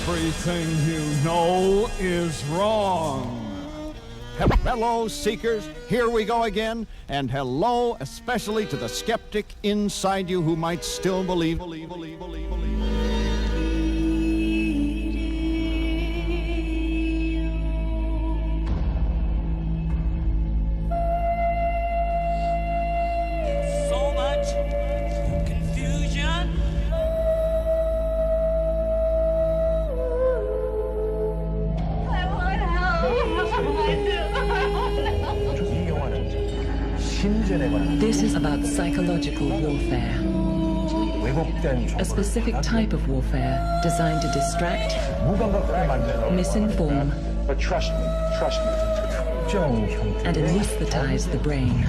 Everything you know is wrong. Hello, seekers. Here we go again. And hello, especially to the skeptic inside you who might still believe. So much confusion. This is about psychological warfare. A specific type of warfare designed to distract, misinform, But trust me. and anesthetize the brain.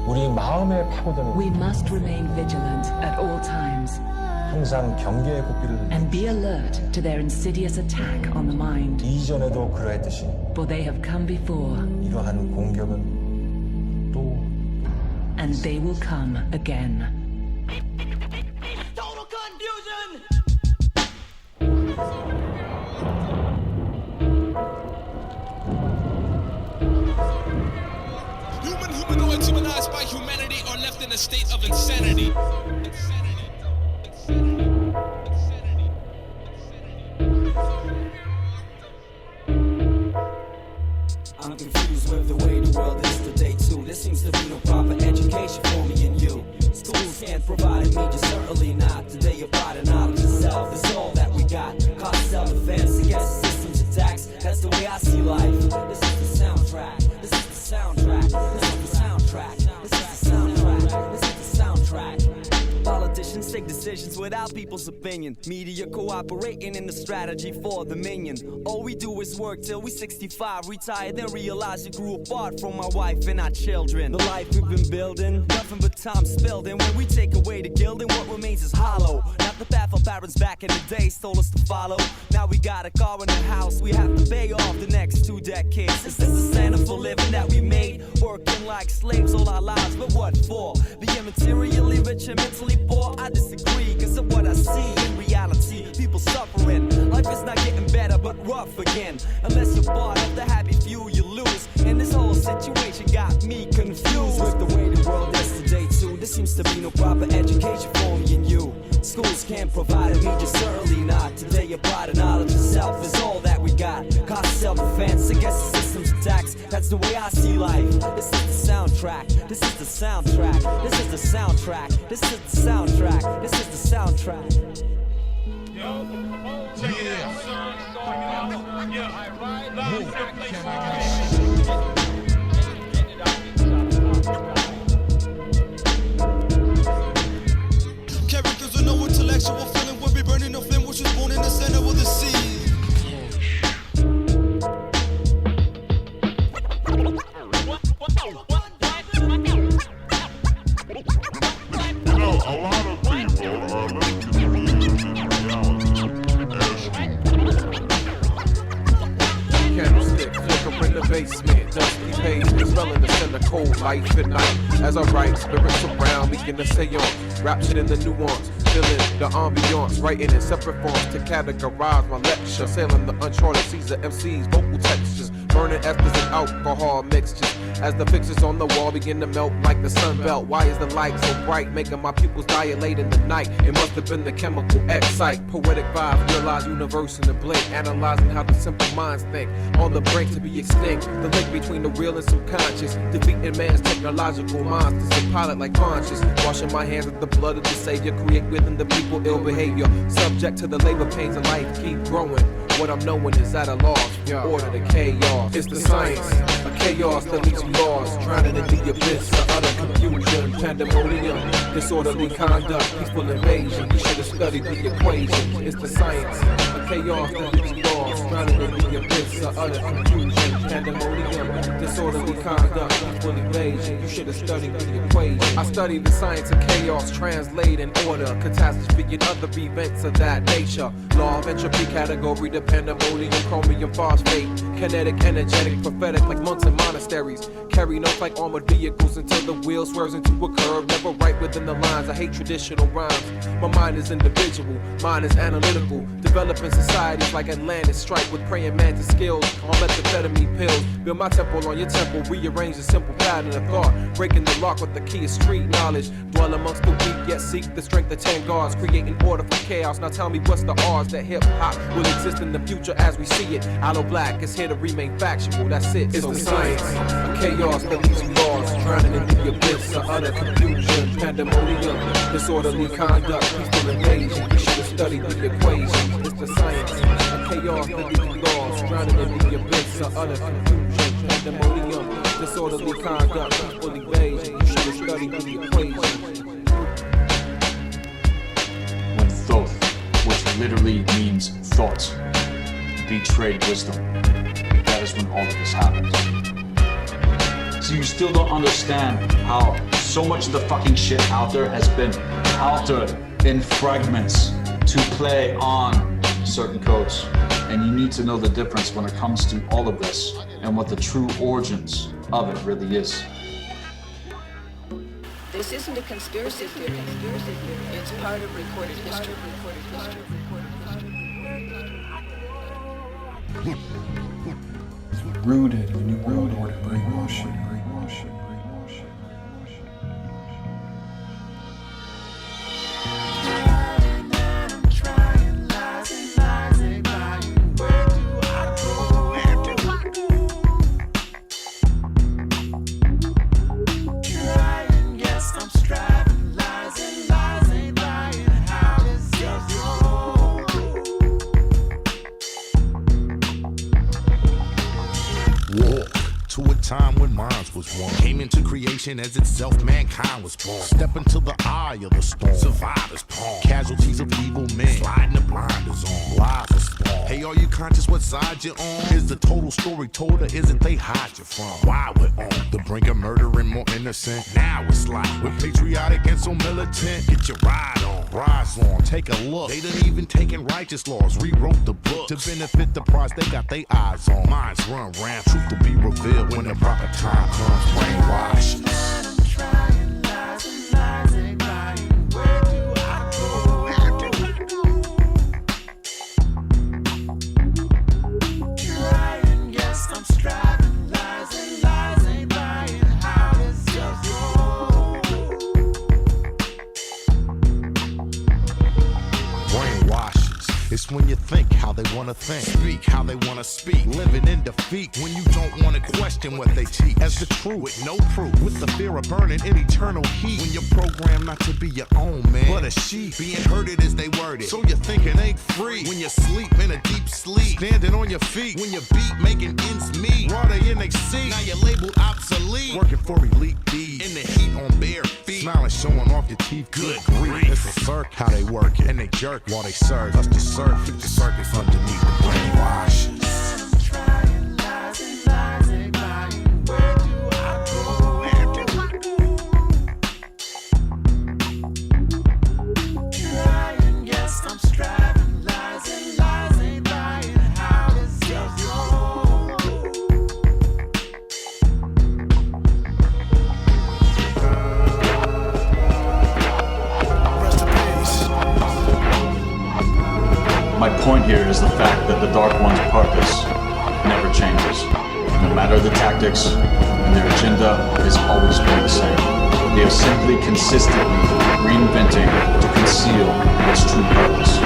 우리 마음에 파고드는 We must remain vigilant at all times 항상 경계의 고삐를 and be alert to their insidious attack on the mind. 이전에도 그러했듯이 For they have come before, 이러한 공격은 또 and they will come again. Total confusion. Humanoids humanized by humanity are left in a state of insanity. I'm confused with the way the world is today too. There seems to be no proper education for me and you. Schools can't provide me, just certainly not. Today apply the knowledge of self is all that we got. Cause self-defense against systems attacks. That's the way I see life. This is the soundtrack. This is the soundtrack. This is the soundtrack. This is the soundtrack. This is the soundtrack. Politicians take decisions without people's opinion. Media cooperating in the strategy for the minion. All we do is work till we 65, retire, then realize we grew apart from our wife and our children. The life we've been building, nothing but time spilled. And when we take away the gilding, what remains is hollow. Not the path our parents back in the day told us to follow. Now we got a car and a house, we have to pay off the next 2 decades. Is this the standard for living that we made? Working like slaves all our lives, but what for? Being materially rich and mentally poor? I disagree, cause of what I see in reality. People suffering, life is not getting better but rough again. Unless you're part of the happy few, you lose. And this whole situation got me confused with the way the world is today too. There seems to be no proper education for me and you. Schools can't provide me, just certainly not. Today apply the knowledge of self is all that we got. Cause self-defense against the system's attacks. That's the way I see life. This is the soundtrack. This is the soundtrack. This is the soundtrack. This is the soundtrack. This is the soundtrack. Characters with no intellectual feeling will be burning the flame which was born in the center of the sea. You know, a lot of people are looking to reality as Candlestick, flicker in the basement, dusty pavement, smelling the center cold life at night. As I write, spirits around, begin to say on, raptured in the nuance, feeling the ambiance, writing in separate forms to categorize my lecture, sailing the uncharted seas of MCs, vocal textures, burning esters and alcohol mixtures. As the pictures on the wall begin to melt like the sun belt. Why is the light so bright, making my pupils dilate in the night? It must have been the chemical excite. Poetic vibes, realize universe in the blink. Analyzing how the simple minds think. On the brink to be extinct. The link between the real and subconscious. Defeating man's technological monsters. A pilot like conscious. Washing my hands with the blood of the savior. Create within the people ill behavior. Subject to the labor pains of life. Keep growing. What I'm knowing is at a loss. Order to chaos. It's the science. A chaos that leaves you lost. Drowning in the abyss of utter confusion. Pandemonium. Disorderly conduct. Peaceful invasion. You should have studied the equation. It's the science. A chaos that leaves you lost. Drowning in the abyss of utter confusion. pandemonium, disorderly conduct, peaceful invasion. You should have studied the equation. I studied the science of chaos, translate in order, catastrophe and other events of that nature. Law of entropy category, the pandemonium, chromium phosphate, kinetic, energetic, prophetic like monks in monasteries. Carry notes like armored vehicles until the wheel swerves into a curve. Never right within the lines. I hate traditional rhymes. My mind is individual, mine is analytical. Developing societies like Atlantis, strike with praying mantis skills on methamphetamine pills. Build my temple on your temple, rearrange a simple pattern of thought. Breaking the lock with the key of street knowledge. Dwell amongst the weak, yet seek the strength of 10 guards. Creating order from chaos. Now tell me what's the odds that hip-hop will exist in the future as we see it. Aloe Black is here to remain factual, that's it. It's the science of chaos that leaves you lost, drowning in the abyss of utter confusion. Pandemonium, disorderly conduct, peaceful invasion. You should have studied the equation. It's the science of chaos that leaves you lost, drowning in the abyss of utter confusion. Pandemonium, disorderly conduct, peaceful invasion. You should have studied the equation. When thoth, which literally means thoughts, betrayed wisdom, that is when all of this happens. So you still don't understand how so much of the fucking shit out there has been altered in fragments to play on certain codes. And you need to know the difference when it comes to all of this and what the true origins of it really is. This isn't a conspiracy theory. It's part of recorded history. Rooted in the New World Order brainwashing. Time when minds was one, came into creation as itself, mankind was born. Step into the eye of the storm, survivors palm, casualties of evil men, sliding the blinders on, lives are spawned. Hey, are you conscious what side you're on? Is the total story told or is it they hide you from? Why we're on the brink of murdering more innocent? Now it's like we're patriotic and so militant. Get your ride on, rise on, take a look. They done even taken righteous laws, rewrote the book to benefit the prize they got their eyes on. Minds run ramp, truth will be revealed when the proper time comes. Brainwash. It's when you think how they wanna think, speak how they wanna speak, living in defeat when you don't wanna question what they teach as the truth with no proof, with the fear of burning in eternal heat. When you're programmed not to be your own man, but a sheep, being herded as they word it, so your thinking ain't free. When you sleep in a deep sleep, standing on your feet, when you beat making ends meet, while they in they seat, now you're labeled obsolete, working for elite thieves, in the heat on bare feet, smiling showing off your teeth, good grief. It's a circ, how they work it, and they jerk while they serve us to serve. Keep the circus underneath the brainwashes. My point here is the fact that the Dark One's purpose never changes. No matter the tactics, and their agenda has always been the same. They are simply consistently reinventing to conceal its true purpose.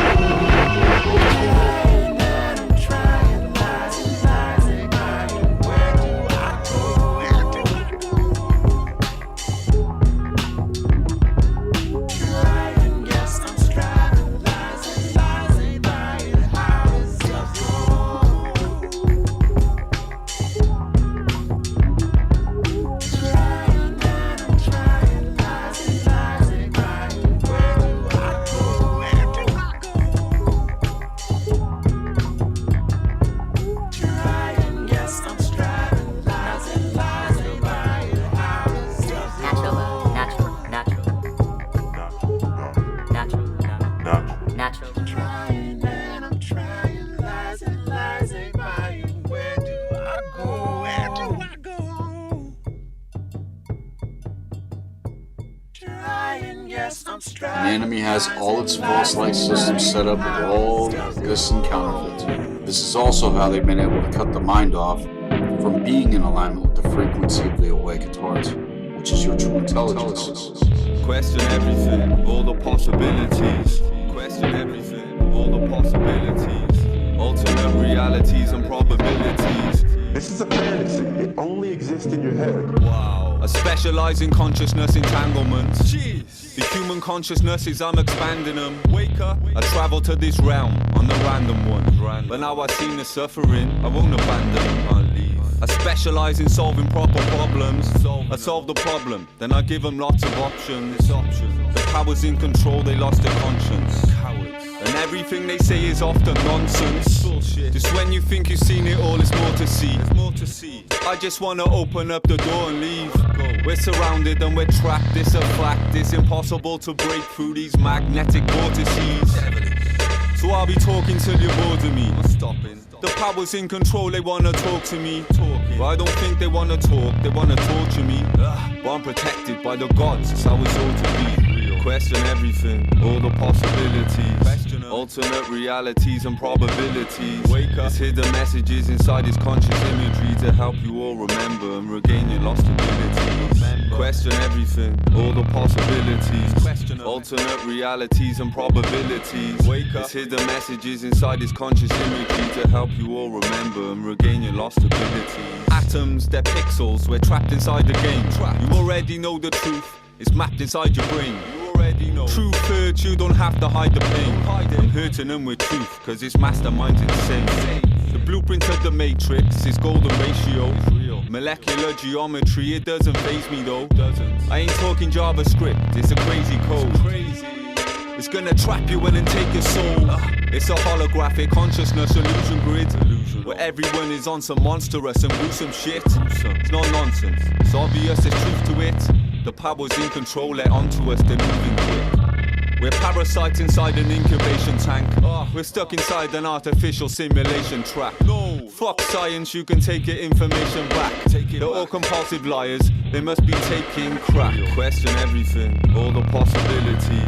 The enemy has all its false light systems set up with all this and counterfeits. This is also how they've been able to cut the mind off from being in alignment with the frequency of the awakened heart, which is your true intelligence. Question everything, all the possibilities. Question everything, all the possibilities. Alternate realities and probabilities. This is a fantasy. It only exists in your head. Wow. I specialize in consciousness entanglements. Jeez. The human consciousness is I'm expanding them. Wake up. I travel to this realm on the random one. But now I've seen the suffering, I won't abandon them. I'll leave. I specialize in solving proper problems. I solve the problem, then I give them lots of options. The powers in control, they lost their conscience. And everything they say is often nonsense. Bullshit. Just when you think you've seen it all, there's more to see. There's more to see. I just wanna open up the door and leave. Go. We're surrounded and we're trapped. It's a fact. It's impossible to break through these magnetic vortices. So I'll be talking till you're bored of me. I'm stopping. The powers in control, they wanna talk to me. But I don't think they wanna talk. They wanna torture me. But I'm protected by the gods. That's how it's all to be. Question everything, all the possibilities. Alternate realities and probabilities. Wake up. There's hidden messages inside this conscious imagery to help you all remember and regain your lost abilities. Question everything, all the possibilities. Alternate realities and probabilities. Wake up. There's hidden messages inside this conscious imagery to help you all remember and regain your lost abilities. Atoms, they're pixels, we're trapped inside the game. You already know the truth, it's mapped inside your brain. Truth hurts, you don't have to hide the pain. I'm hurting them with truth, cause this mastermind's insane. The blueprint of the matrix is golden ratio. Molecular geometry, it doesn't faze me though. I ain't talking JavaScript, it's a crazy code. It's gonna trap you and then take your soul. It's a holographic consciousness illusion grid, where everyone is on some monstrous and gruesome shit. It's not nonsense, it's obvious, there's truth to it. The powers in control, they're onto us, they're moving quick. We're parasites inside an incubation tank. We're stuck inside an artificial simulation trap. No, fuck science, you can take your information back. They're all compulsive liars, they must be taking crack. Question everything, all the possibilities.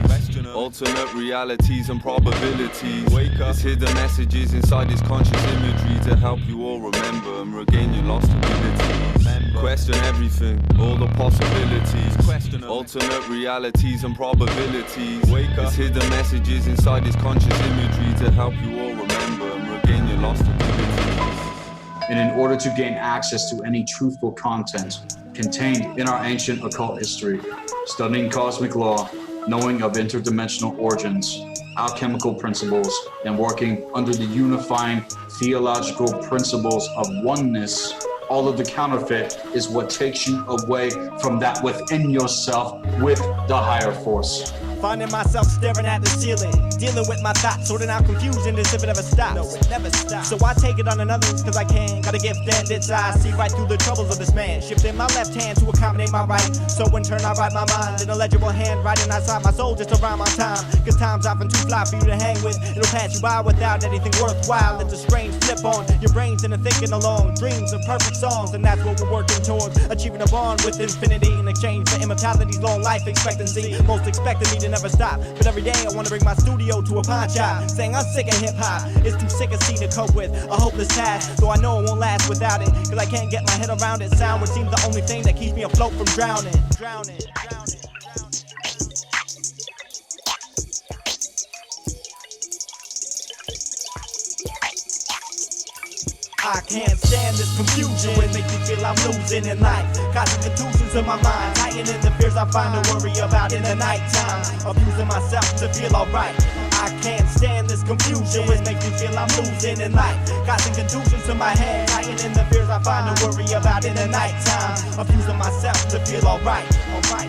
Alternate realities and probabilities. Wake up. There's hidden messages inside this conscious imagery to help you all remember and regain your lost abilities. Question everything, all the possibilities. Alternate realities and probabilities. Wake up. There's hidden messages inside this conscious imagery to help you all remember and regain your lost abilities. And in order to gain access to any truthful content contained in our ancient occult history, studying cosmic law, knowing of interdimensional origins, alchemical principles, and working under the unifying theological principles of oneness, all of the counterfeit is what takes you away from that within yourself with the higher force. Finding myself staring at the ceiling, dealing with my thoughts, sorting out confusion as if it ever stops. No, it never stops. So I take it on another cause I can. Gotta give that its eyes, see right through the troubles of this man. Shifting my left hand to accommodate my right. So in turn I write my mind in a legible handwriting outside my soul just around my time. Cause time's often too fly for you to hang with. It'll pass you by without anything worthwhile. It's a strange flip on your brains and a thinking along. Dreams of perfect songs, and that's what we're working towards. Achieving a bond with infinity in exchange for immortality's long life expectancy. Most expected me to never stop, but every day I wanna bring my studio to a pawn shop, saying I'm sick of hip-hop. It's too sick a scene to cope with, a hopeless task, though I know it won't last without it, cause I can't get my head around it. Sound would seem the only thing that keeps me afloat from drowning. I can't stand this confusion, it makes me feel I'm losing in life, causing contusions in my mind, heightening the fears I find to worry about in the nighttime, abusing myself to feel alright. I can't stand this confusion, it makes me feel I'm losing in life, causing contusions in my head, heightening the fears I find to worry about in the nighttime, abusing myself to feel alright.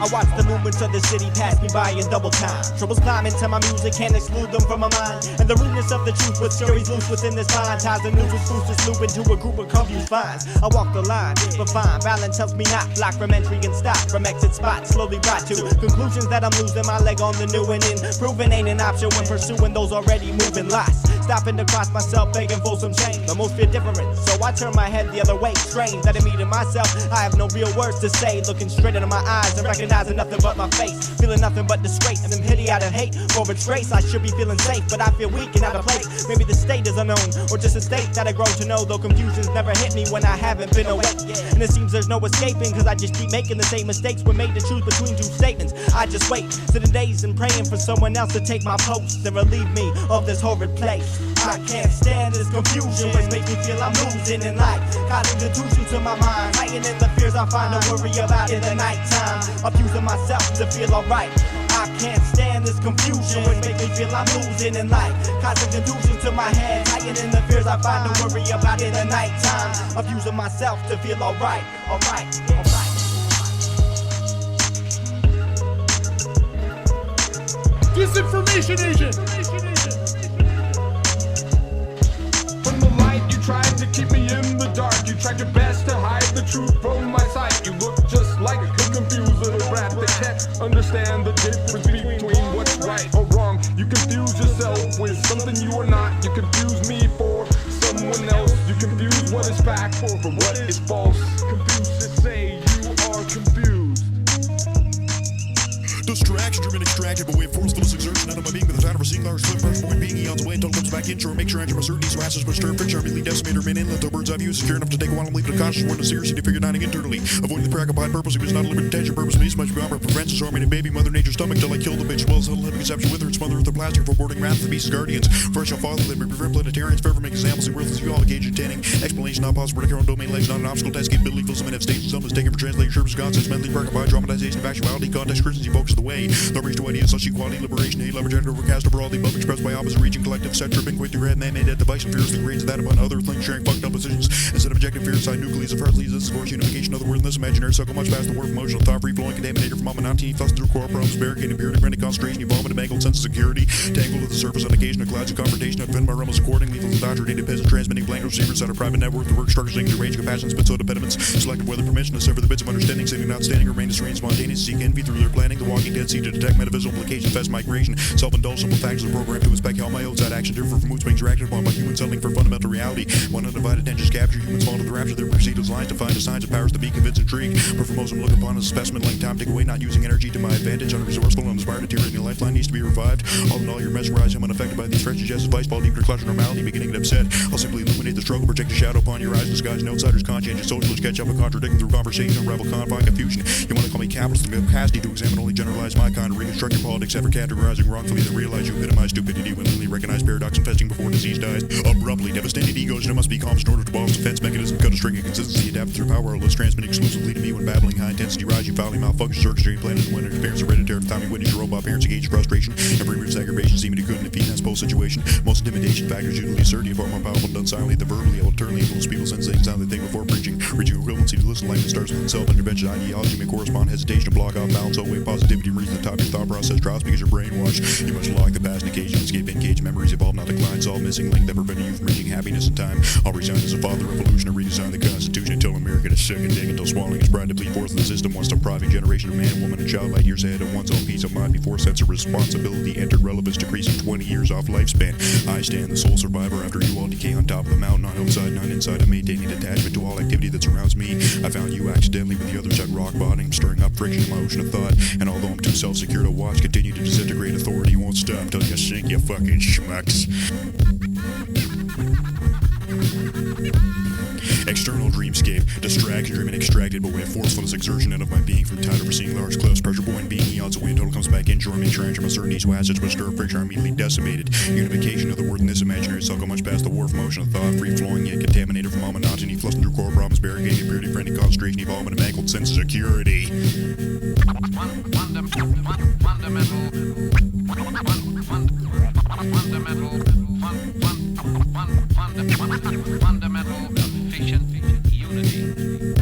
I watch the movements of the city pass me by in double time. Troubles climb into my music, can't exclude them from my mind. And the rudeness of the truth with stories loose within this mind. Ties the news with this loop into a group of confused finds. I walk the line, but fine. Balance helps me not block from entry and stop from exit spots. Slowly brought to conclusions that I'm losing my leg on the new and improving ain't an option when pursuing those already moving lots. Stopping to cross myself, begging for some change. But most feel different, so I turn my head the other awake. Strange that I'm meeting myself. I have no real words to say. Looking straight into my eyes and recognizing nothing but my face. Feeling nothing but disgrace and I'm hitting out of hate for a trace. I should be feeling safe, but I feel weak and out of place. Maybe the state is unknown, or just a state that I grow to know. Though confusion's never hit me when I haven't been awake. And it seems there's no escaping, cause I just keep making the same mistakes. We're made to choose between two statements. I just wait, sitting days and praying for someone else to take my post and relieve me of this horrid place. I can't stand this confusion, which makes me feel I'm losing in life. Causing confusion to my mind, heightening the fears I find to worry about in the nighttime. Abusing myself to feel alright. I can't stand this confusion, which makes me feel I'm losing in life. Causing confusion to my head, heightening the fears I find to worry about in the nighttime. Abusing myself to feel alright, alright, alright. Disinformation agent! From the light, you tried to keep me in the dark. You tried your best to hide the truth from my sight. You look just like a confused little brat that can't understand the difference between what's right or wrong. You confuse yourself with something you are not. You confuse me for someone else. You confuse what is fact for what is false. Confused to say you are confused. Distraction, driven, extracted, but with forceful exertion out of my being with the time of a seeing large cliff, first point being eons away until it comes back inshore. Make sure I my certainty, so asses, but stir, friction, immediately decimator, min inlet, the bird's eye view, secure enough to take a while and leave the conscious one to seriously to figure dining internally. Avoiding the preoccupied purpose, it was not a limited attention purpose, and much beyond my prevention, so I made a baby, mother nature's stomach till I killed the bitch. Well, subtle heavy conception with her, smother with the plastic, foreboding wrath of the beast's guardians. First, I'll father them, prevent planetarians, forever make examples of worthless you all engage in tanning. Explanation, not possible, predict your own domain, legs, not an obstacle, test capability, fills them in, have stages, some is taken for translation, service, concepts, mentally preoccupied, dramatization of actuality, context, Christians, focus the way. The reach to ideas, such equality, liberation, hate, leverage, overcast over all the above, expressed by opposite reaching collective set, tripping, quit through head, man-made that device, and fears the grades of that upon other things, sharing fucked up positions, instead of objective fear inside nucleus of first leads, this is force unification of the worthless, imaginary, suckle much past the word of emotional thought, free flowing, contaminator from monotony, thrust through core problems, barricading, periodic, renting, concentration, evolving, mangled sense of security, tangled at the surface on occasion of clouds of confrontation, offend my rumbles accordingly, lethal indoctrinated peasants, transmitting blank receivers out of private network, the work structures, the range of passions, but so impediments, selective weather permission to sever the bits of understanding, sitting not standing, remain strange, spontaneous, seek envy through their planning, the walking dead seed to detect metaphysical implications, fast migration, self-indulged, simple factors of the program to inspect how my outside action differ from mood swings reacted upon by humans settling for fundamental reality. One undivided attention capture humans fall to the rapture, their proceed as lines to find the signs of powers to be convinced intrigue. But for most of them look upon as a specimen, like time take away, not using energy to my advantage, unresourceful, uninspired, deteriorating a lifeline needs to be revived. All in all, you're mesmerized, I'm unaffected by these stretches, yes, advice, fall deep to clutch normality, beginning to upset. I'll simply illuminate the struggle, project a shadow upon your eyes, disguise, no outsiders, conscientious, socialists, catch up and contradicting through conversation, unravel conflict, confusion. You want to call me capitalist, the capacity to examine, only generalize my kind, reconstruct your politics, ever categorizing wrongfully, then realize you epitomize stupidity when only recognize paradox infesting before disease dies. Abruptly, devastated egos, there must be calms in order to balance defense mechanism, cut a string of consistency, adapt through powerless, transmitting exclusively to me when babbling high intensity, rising, fouling, malfunctions, orchestrating, planet, and when interference, hereditary, time you witness your robot parents engage frustration, every root aggravation, seeming to couldn't defeat in that post situation. Most intimidation factors usually certainty, far more powerful done silently than verbally, able to turn influence people sense things sound they think before preaching, reaching equivalency to listen like it starts with self intervention ideology may correspond, hesitation to block off balance, away positivity, reason the top of your thought process drops because you're brainwashed. You must lock the past and occasion, escape engage memories, evolve, not decline, solve missing link that prevented you from reaching happiness in time. I'll resign as a father revolution to redesign the Constitution until America to suck and dig until swallowing its pride to bleed forth in the system once depriving generation of man, woman, and child light years ahead of one's own peace of mind before sense of responsibility entered relevance, decreasing 20 years off lifespan. I stand the sole survivor after you all decay on top of the mountain, on outside, not inside, of maintaining detachment to all activity that surrounds me. I found you accidentally with the others at rock bottom, stirring up friction in my ocean of thought, and although I'm too self-secure to watch continue to disintegrate, authority won't stop till you sink, you fucking schmucks. External dreamscape, distraction, dreaming extracted, but with forcefulness exertion out of my being from time over seeing large cliffs, pressure buoyant being eons away until it comes back inshore, make sure I'm certain these assets but stir friction are immediately decimated. Unification of the word in this imaginary cycle much past the wharf motion of thought, free flowing yet contaminated from all monotony, flushing through core problems, barricading, purity, friendly concentration, evolvement, and mangled sense of security.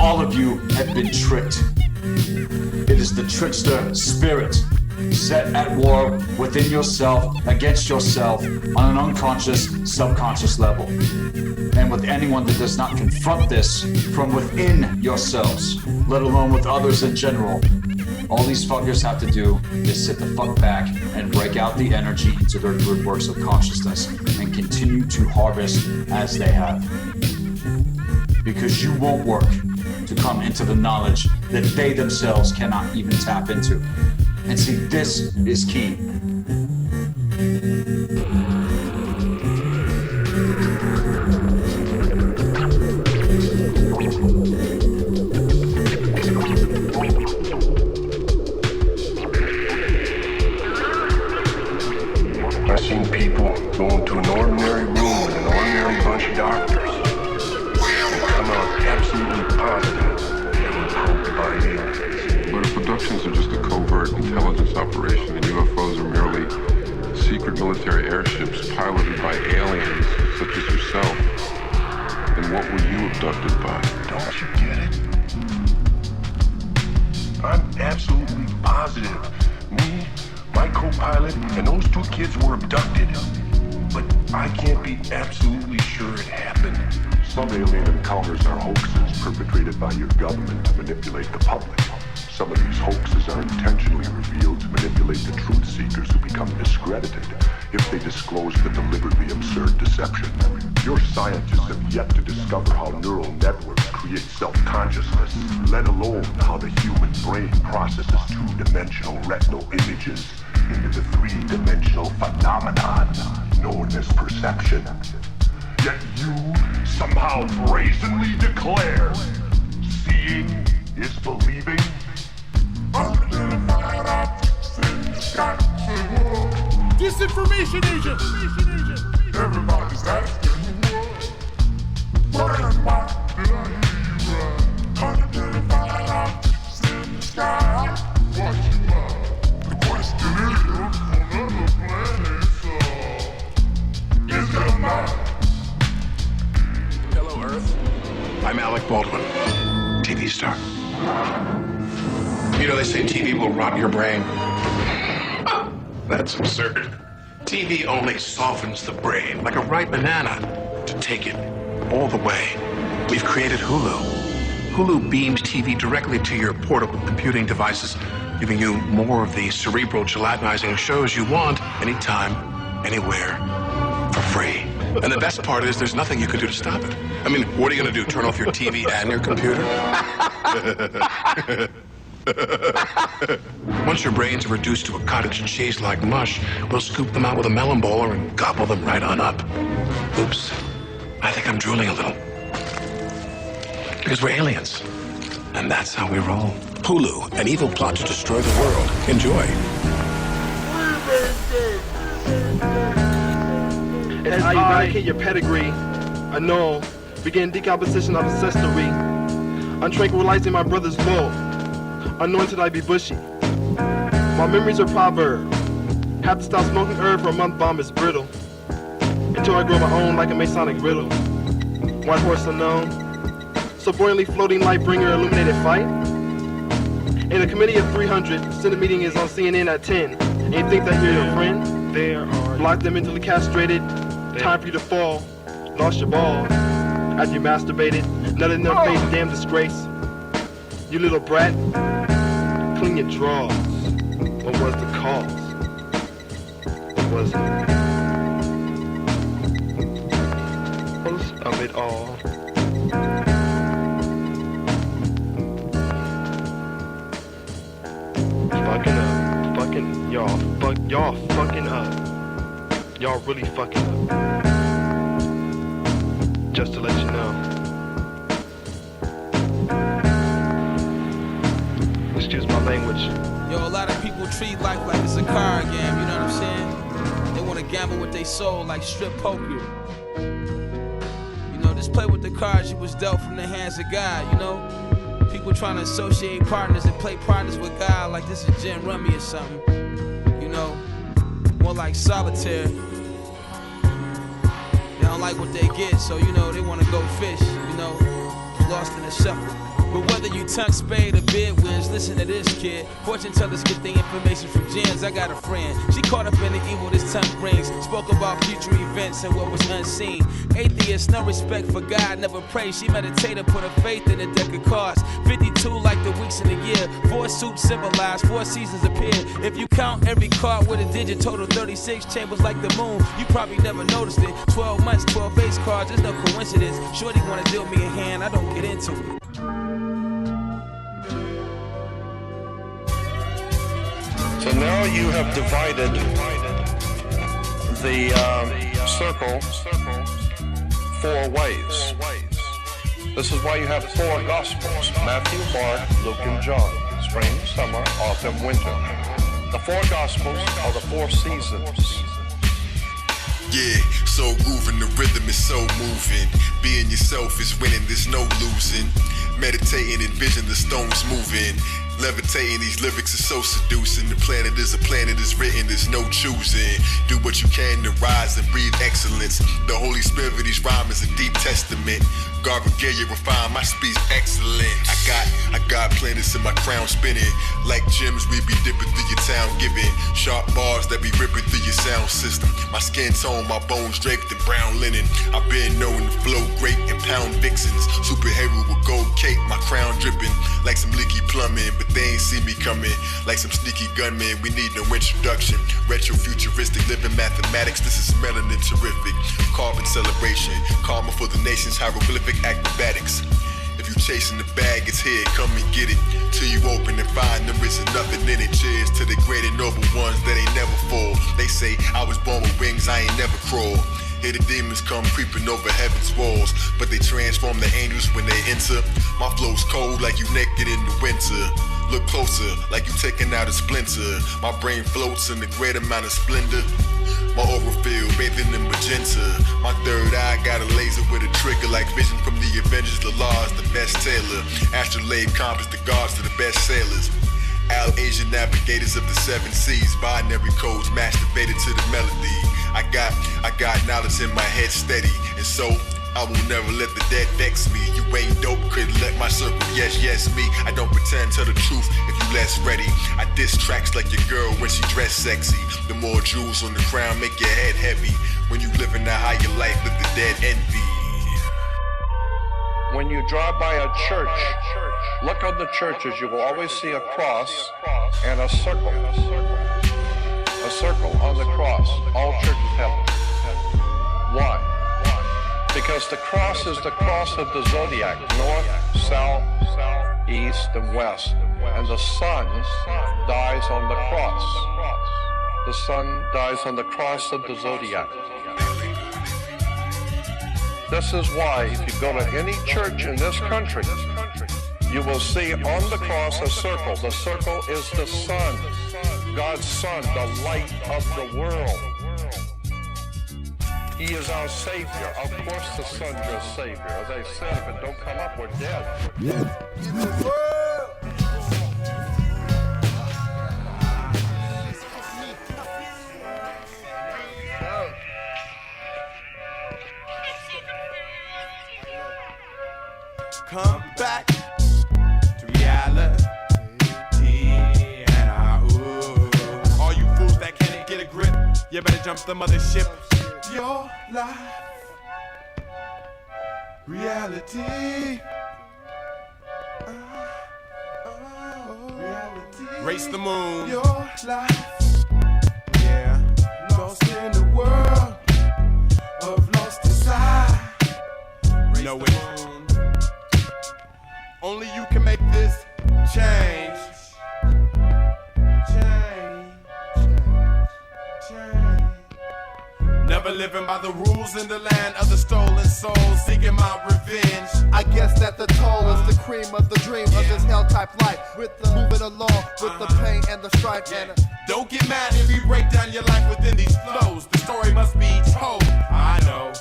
All of you have been tricked. It is the trickster spirit set at war within yourself, against yourself, on an unconscious, subconscious level. And with anyone that does not confront this from within yourselves, let alone with others in general, all these fuckers have to do is sit the fuck back and break out the energy into their good works of consciousness and continue to harvest as they have. because you won't work to come into the knowledge that they themselves cannot even tap into. And see, this is key. I've seen people go into an ordinary room with an ordinary bunch of doctors and come out absolutely positive they were probed by aliens. But if abductions are just a covert intelligence operation and UFOs are merely secret military airships piloted by aliens such as yourself, then what were you abducted by? Don't you get it? I'm absolutely positive. Me, my co-pilot, and those two kids were abducted. But I can't be absolutely sure it happened. Some alien encounters are hoaxes perpetrated by your government to manipulate the public. Some of these hoaxes are intentionally revealed to manipulate the truth seekers who become discredited if they disclose the deliberately absurd deception. Your scientists have yet to discover how neural networks create self-consciousness, let alone how the human brain processes two-dimensional retinal images into the three-dimensional phenomenon known as perception. Yet you somehow brazenly declare seeing is believing. Disinformation agent! Everybody's asking why and why did I hear you unidentified objects in the sky? What you the question is, on other planets, is there not? Hello, Earth. I'm Alec Baldwin, TV star. You know, they say TV will rot your brain. That's absurd. TV only softens the brain, like a ripe banana, to take it all the way. We've created Hulu. Hulu beams TV directly to your portable computing devices, giving you more of the cerebral gelatinizing shows you want, anytime, anywhere, for free. And the best part is there's nothing you can do to stop it. I mean, what are you going to do, turn off your TV and your computer? Once your brains are reduced to a cottage cheese like mush, we'll scoop them out with a melon bowler and gobble them right on up. Oops, I think I'm drooling a little. Because we're aliens. And that's how we roll. Hulu, an evil plot to destroy the world. Enjoy. As I eradicate your pedigree, annul, begin decomposition of ancestry, untranquilizing my brother's law, anointed I be bushy. My memories are proverb, have to stop smoking herb for a month, bomb is brittle, until I grow my own like a Masonic riddle. White horse unknown, so buoyantly floating light bringer illuminated fight. In a committee of 300, Senate meeting is on CNN at 10, and you think that you're your friend? There are blocked them mentally castrated. Time for you to fall. Lost your ball. After you masturbated, none in their face, damn disgrace. You little brat. Clean your drawers. What was the cause? What was the cause of it all? Fucking up. Fucking y'all. Y'all fucking up. Y'all really fucking up. Just to let you know. Excuse my language. Yo, a lot of people treat life like it's a card game, you know what I'm saying? They want to gamble with their soul like strip poker. You know, just play with the cards you was dealt from the hands of God, you know? People trying to associate partners and play partners with God like this is gin rummy or something. You know, more like solitaire. They don't like what they get, so you know, they want to go fish, you know, lost in the shuffle. But whether you tuck spade or bid wins, listen to this kid. Fortune tellers get the information from gins. I got a friend, she caught up in the evil this tongue brings. Spoke about future events and what was unseen. Atheist, no respect for God, never pray. She meditated, put her faith in a deck of cards. 52 like the weeks in the year. 4 What suits symbolize 4 seasons appear. If you count every card with a digit, total 36 chambers like the moon. You probably never noticed it. 12 months, 12 face cards, there's no coincidence. Shorty wanna deal me a hand, I don't get into it. So now you have divided the circle 4 ways. This is why you have 4 Gospels: Matthew, Mark, Luke, and John. Spring, summer, autumn, winter. The 4 Gospels are the 4 seasons. Yeah, so grooving, the rhythm is so moving. Being yourself is winning, there's no losing. Meditating, envision the stones moving. Levitating, these lyrics are so seducing. The planet is a planet is written, there's no choosing. Do what you can to rise and breathe excellence. The Holy Spirit of these rhymes is a deep testament. God regale, refine my speech excellent. I got planets in my crown spinning. Like gems, we be dipping through your town giving. Sharp bars that be ripping through your sound system. My skin tone, my bones draped in brown linen. I've been known to flow great and pound vixens. Superhero with gold cape, my crown dripping. Like some leaky plumbing, but they ain't see me coming. Like some sneaky gunmen, we need no introduction. Retro futuristic living mathematics, this is melanin terrific. Carbon celebration, karma for the nation's hieroglyphic acrobatics. If you chasing the bag, it's here, come and get it. Till you open and find there isn't nothing in it. Cheers to the great and noble ones that ain't never fall. They say I was born with wings, I ain't never crawl. Here the demons come creeping over heaven's walls, but they transform the angels when they enter. My flow's cold like you naked in the winter. Look closer, like you taking out a splinter. My brain floats in a great amount of splendor. My aura field bathing in magenta. My third eye got a laser with a trigger, like Vision from the Avengers. The law is the best tailor. Astrolabe compass, the gods to the best sailors. Al Asian navigators of the 7 seas. Binary codes masturbated to the melody. I got knowledge in my head steady, and so I will never let the dead vex me. You ain't dope, couldn't let my circle, yes, me. I don't pretend, tell the truth if you less ready. I diss tracks like your girl when she dress sexy. The more jewels on the crown make your head heavy. When you living a higher life, let the dead envy. When you drive by a church, look on the churches, you will always see a cross and a circle. A circle on the cross. All churches have it. Why? Because the cross is the cross of the zodiac, north, south, east, and west. And the sun dies on the cross. The sun dies on the cross of the zodiac. This is why if you go to any church in this country, you will see on the cross a circle. The circle is the sun, God's son, the light of the world. He is our Savior. Of course the Son's your Savior. As I said, if it don't come up, we're dead. Come back to reality. And all you fools that can't get a grip, you better jump the mothership. Your life, reality. Reality. Race the moon. Your life, yeah. Lost in the world of lost desire. Know it. Only you can make this change. Never living by the rules in the land of the stolen souls, seeking my revenge. I guess that the toll is the cream of the dream of this hell type life. With the moving along, with the pain and the strife. And don't get mad if you break down your life within these flows. The story must be told. I know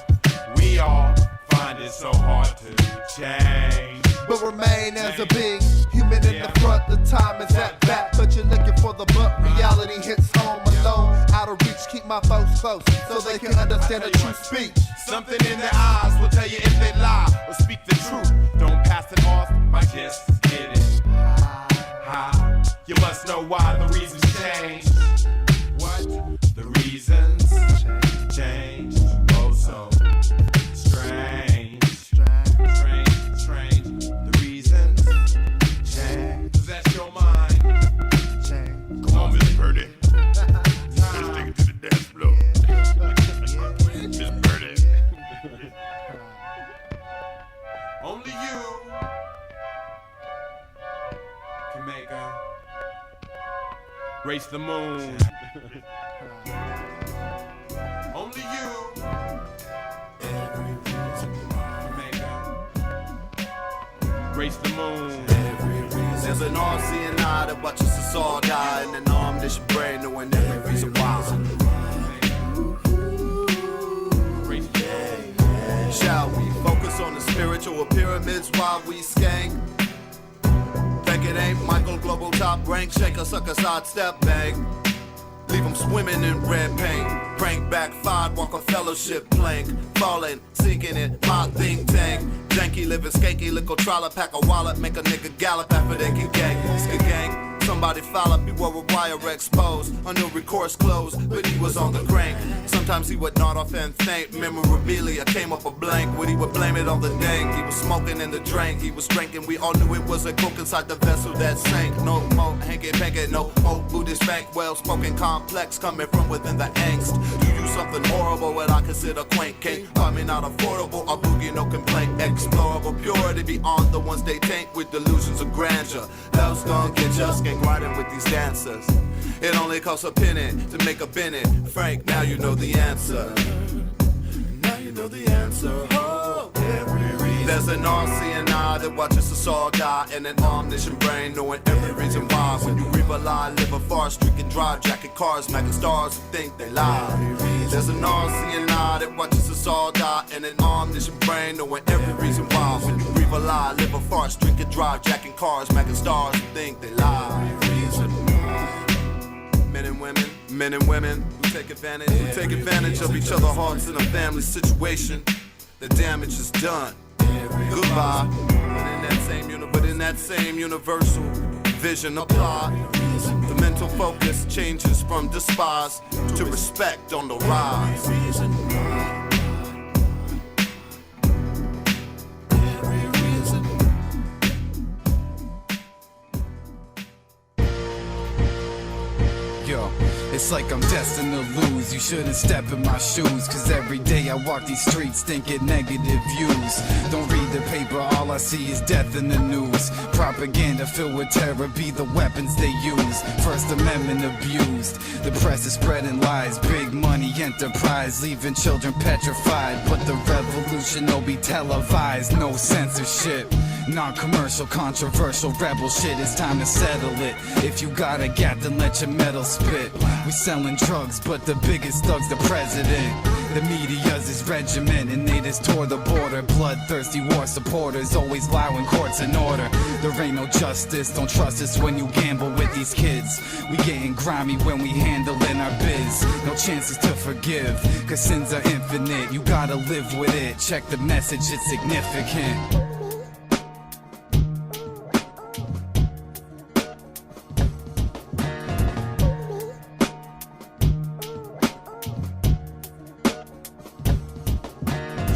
we all find it so hard to change, but remain as a being, human in the front. The time is at back, but you're looking for the butt. Reality hits home alone, out of reach. Keep my folks close so they can understand the true speech. Something in their eyes will tell you if they lie or speak the truth. Don't pass it off by just getting high. You must know why the reasons change. What? The reasons change. Oh, so strange. The reasons change. Possess your mind. Jamaica. Race the moon. Only you. Jamaica. Race the moon. There's an all-seeing eye that watches us all die, and an omniscient brain knowing every reason why. Shall we focus on the spiritual pyramids while we skank? Think it ain't Michael Global top rank, shake a sucker side step bang. Leave them swimming in red paint. Prank backfired, walk a fellowship plank. Falling, sinking it, my think tank. Janky living skanky, liquor trollop, pack a wallet, make a nigga gallop after they can gang. Skid gang. Somebody foul up, he wore a wire exposed. Under recourse closed, but he was on the crank. Sometimes he would nod off and thank. Memorabilia came up a blank, but he would blame it on the dank. He was smoking in the drink, he was drinking. We all knew it was a coke inside the vessel that sank. No more hanky-panky, no more Buddhist bank. Well-spoken complex coming from within the angst. You do something horrible, what I consider quaint. Can't buy me not affordable, a boogie, no complaint. Explorable purity beyond the ones they taint with delusions of grandeur. Hell's gonna get just riding with these dancers. It only costs a penny to make a Bennett. Frank, now you know the answer. Now you know the answer. Oh, there's an all-seeing eye that watches us all die, and an omniscient brain knowing every reason why. When you reap a lie, live a far streak and drive, jacking cars, smacking stars who think they lie. There's an all-seeing eye that watches us all die, and an omniscient brain knowing every reason why. When you breathe a lie, live a far streak and drive, jacking cars, smacking stars who think they lie. Men and women who take advantage of each other's hearts in a family situation. The damage is done. Goodbye. But in that same universal vision applied, the mental focus changes from despise to respect on the rise. Yo, it's like I'm destined to lose. You shouldn't step in my shoes, cause every day I walk these streets thinking negative views. Don't read the paper, all I see is death in the news. Propaganda filled with terror be the weapons they use. First Amendment abused. The press is spreading lies. Big money enterprise leaving children petrified. But the revolution will be televised. No censorship. Non-commercial, controversial, rebel shit. It's time to settle it. If you got a gap, then let your metal spit. We selling drugs, but the biggest thug's the president. The media's his regiment, and they just tore the border. Bloodthirsty war supporters always lie when court's in order. There ain't no justice, don't trust us when you gamble with these kids. We getting grimy when we handling our biz. No chances to forgive, cause sins are infinite. You gotta live with it, check the message, it's significant.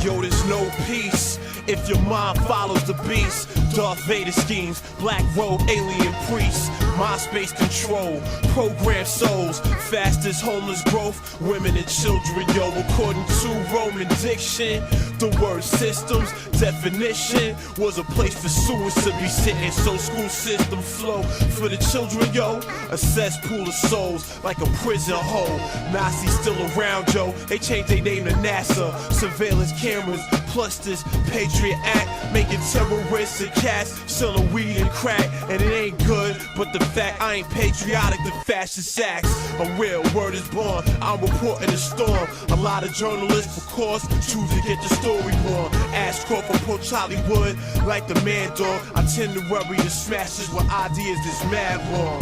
Yo, there's no peace if your mind follows the beast. Darth Vader schemes, black robe, alien priests, MySpace control, programmed souls, fastest homeless growth, women and children, yo. According to Roman diction, the word systems definition was a place for suicides to be sitting. So school system flow for the children, yo. A cesspool of souls like a prison hole. Nazis still around, yo. They changed their name to NASA. Surveillance cameras plus this Patriot Act, making terrorists and cats selling weed and crack. And it ain't good, but the fact I ain't patriotic, the fascist acts. A real word is born, I'm reporting a storm. A lot of journalists, of course, choose to get the story wrong. Ashcroft approach Hollywood like the man dog. I tend to worry and smashes with ideas that's mad wrong.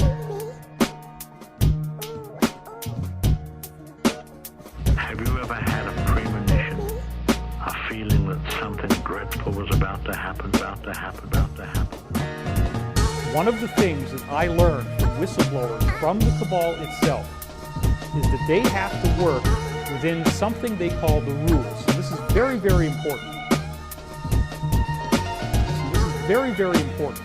Have you ever had a premonition, a feeling that something dreadful was about to happen, about to happen, about to happen? One of the things that I learned from whistleblowers from the cabal itself is that they have to work within something they call the rules. And this is very, very important. So this is very, very important.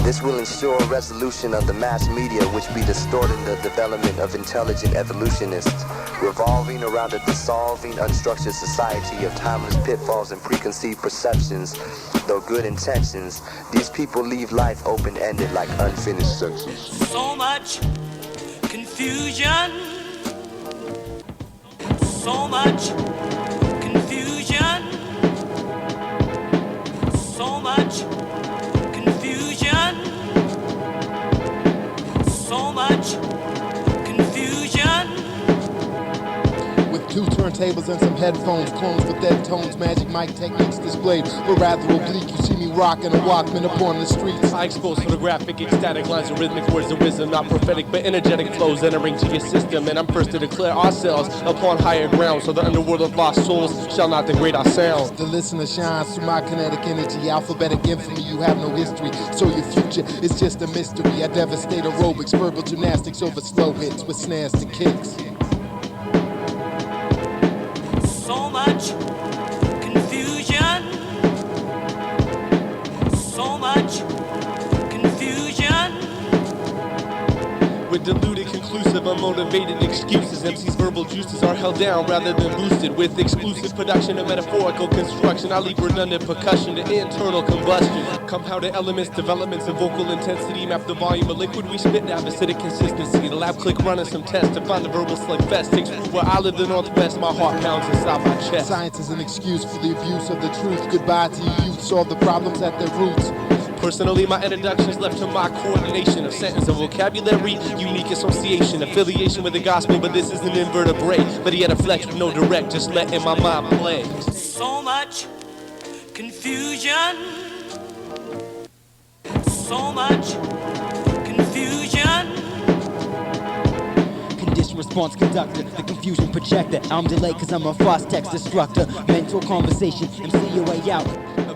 This will ensure resolution of the mass media, which be distorting the development of intelligent evolutionists, revolving around a dissolving, unstructured society of timeless pitfalls and preconceived perceptions. Though good intentions, these people leave life open-ended like unfinished sentences. So much confusion, so much confusion, so much confusion, so much confusion. With 2 turntables and some headphones, clones with dead tones, magic mic techniques displayed, but rather oblique. You see me rocking a Walkman upon the streets. I expose photographic, ecstatic lines of rhythmic words of wisdom, not prophetic but energetic flows entering to your system. And I'm first to declare ourselves upon higher ground, so the underworld of lost souls shall not degrade our sound. The listener shines through my kinetic energy, alphabetic infamy. You have no history, so your future is just a mystery. I devastate aerobics, verbal gymnastics over slow hits with snares to kicks. So much confusion, so much confusion. With deluded, conclusive, unmotivated excuses, MC's verbal juices are held down rather than boosted. With exclusive production and metaphorical construction, I leave redundant percussion to internal combustion. Compounded elements, developments of vocal intensity, map the volume of liquid we spit down, acidic consistency. The lab click running some tests to find the verbal slugfest. Takes root where I live the Northwest, my heart pounds inside my chest. Science is an excuse for the abuse of the truth. Goodbye to you youth, solve the problems at their roots. Personally, my introduction's left to my coordination of sentence and vocabulary, unique association, affiliation with the gospel, but this is an invertebrate. But yet a flex with no direct, just letting my mind play. So much confusion, so much confusion. Condition response conductor, the confusion projector. I'm delayed cause I'm a fast text destructor. Mental conversation, MC your way out.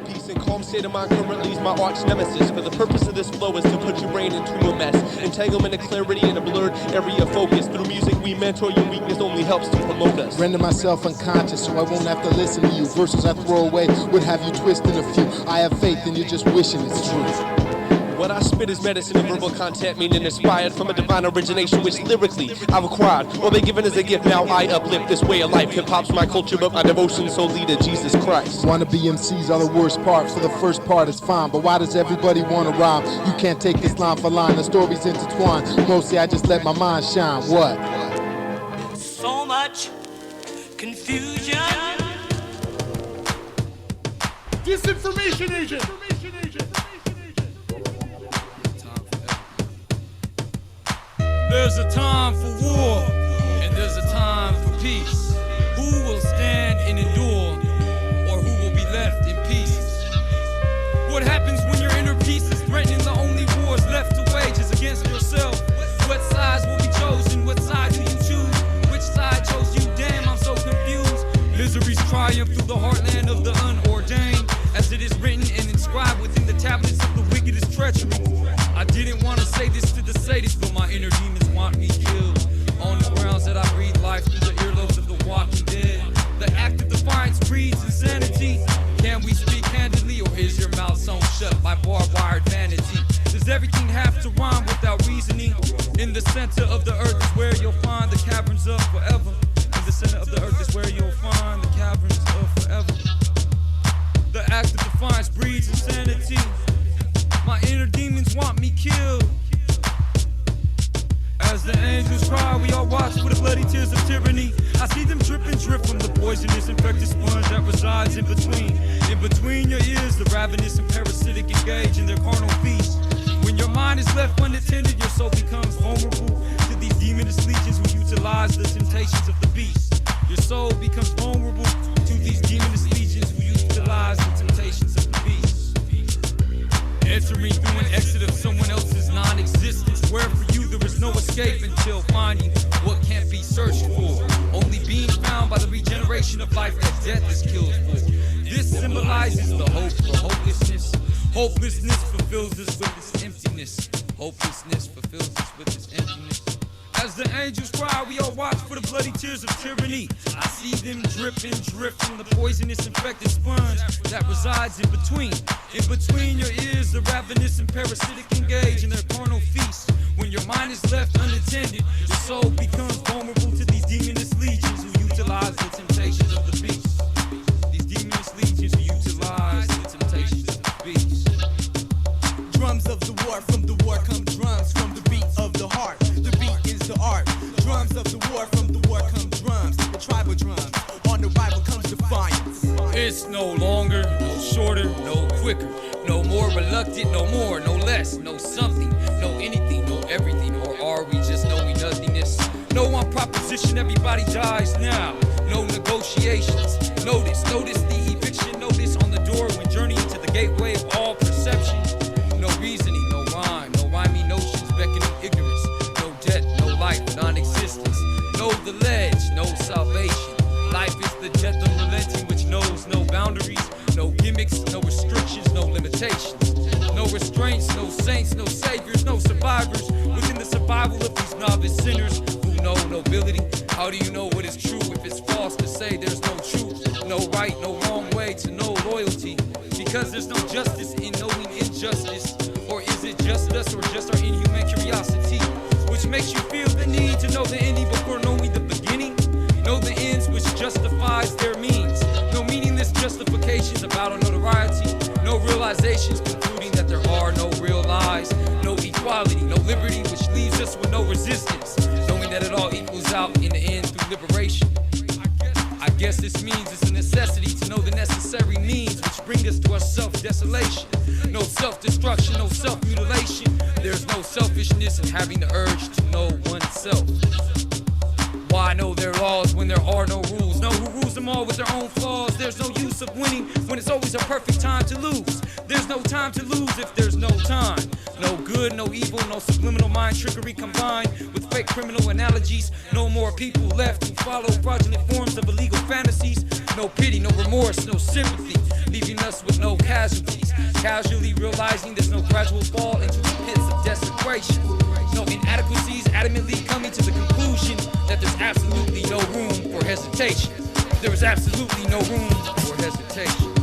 Peace and calm state of mind currently is my arch nemesis. For the purpose of this flow is to put your brain into a mess. Entanglement of clarity in a blurred area of focus. Through music we mentor, your weakness only helps to promote us. Render myself unconscious so I won't have to listen to you. Verses I throw away would have you twisting a few. I have faith and you're just wishing it's true. What I spit is medicine and verbal content, meaning inspired from a divine origination, which lyrically I've acquired, or been given as a gift. Now I uplift this way of life. Hip-hop's my culture, but my devotion solely to Jesus Christ. Wannabe MCs are the worst part, so the first part is fine. But why does everybody wanna rhyme? You can't take this line for line, the story's intertwined. Mostly I just let my mind shine. What? So much confusion. Disinformation agent. There's a time for war, and there's a time for peace. Who will stand and endure, or who will be left in pieces? What happens when your inner peace is threatening? The only wars left to wage is against yourself. What sides will be chosen? What side do you choose? Which side chose you? Damn, I'm so confused. Misery's triumph through the heartland of the unordained, as it is written and inscribed within the tablets of the wickedest treachery. I didn't want to say this to the sadists, but my inner demons want me killed. On the grounds that I breathe life through the earlobes of the walking dead. The act of defiance breeds insanity. Can we speak candidly, or is your mouth sewn shut by barbed wired vanity? Does everything have to rhyme without reasoning? In the center of the earth is where you'll find the caverns of forever. In the center of the earth is where you'll find the caverns of forever. The act of defiance breeds insanity. My inner demons want me killed. As the angels cry, we all watch for the bloody tears of tyranny. I see them drip and drip from the poisonous infected sponge that resides in between. In between your ears, the ravenous and parasitic engage in their carnal feast. When your mind is left unattended, your soul becomes vulnerable to these demonist legions who utilize the temptations of the beast. Your soul becomes vulnerable to these demonist legions who utilize the temptations of the beast. Entering through an exit of someone else's non-existence, where for you there is no escape until finding what can't be searched for, only being found by the regeneration of life that death is killed for. This symbolizes the hope for hopelessness. Hopelessness fulfills us with its emptiness. Hopelessness fulfills us with its emptiness. As the angels cry, we all watch for the bloody tears of tyranny. I see them drip and drip from the poisonous infected sponge that resides in between. In between your ears, the ravenous and parasitic engage in their carnal feast. When your mind is left unattended, your soul becomes vulnerable to these demonist legions who utilize the temptations of the beast. These demonist legions who utilize the temptations of the beast. Drums of the war, from the war come drums, from the beat of the heart. The beat is the art. Drums of the war, from the war come drums. The tribal drums, on the rival comes defiance. It's no longer, no shorter, no quicker, no more reluctant, no more, no less, no something, no anything, no everything, or are we just knowing nothingness? No one proposition, everybody dies now. No negotiations. Notice the eviction notice on the door when journeying to the gateway of all perception. No reasoning, no rhyme, no rhyming notions, beckoning ignorance. No death, no life, non-existence. No the ledge, no salvation. Life is the death unrelenting which knows no boundaries, no gimmicks, no restrictions, no limitations. No restraints, no saints, no saviors, no survivors. Within the survival of these novice sinners who know nobility. How do you know what is true if it's false to say there's no truth? No right, no wrong way to know loyalty. Because there's no justice in knowing injustice. Or is it just us or just our inhuman curiosity? Which makes you feel the need to know the ending before knowing the beginning? Know the ends which justifies their means. No meaningless justifications about a notoriety. No realizations concluding that there are no real lies. No equality, no liberty, which leaves us with no resistance. Knowing that it all equals out in the end through liberation. I guess this means it's a necessity to know the necessary means which bring us to our self-desolation. No self-destruction, no self-mutilation. There's no selfishness in having the urge to know oneself. Why know their laws when there are no rules? Know who rules them all with their own flaws. There's no use of winning when it's always a perfect time to lose. There's no time to lose if there's no time. No good, no evil, no subliminal mind trickery combined with fake criminal analogies. No more people left who follow fraudulent forms of illegal fantasies. No pity, no remorse, no sympathy, leaving us with no casualties. Casually realizing there's no gradual fall into the pits of desecration. No inadequacies, adamantly coming to the conclusion that there's absolutely no room for hesitation. There is absolutely no room for hesitation.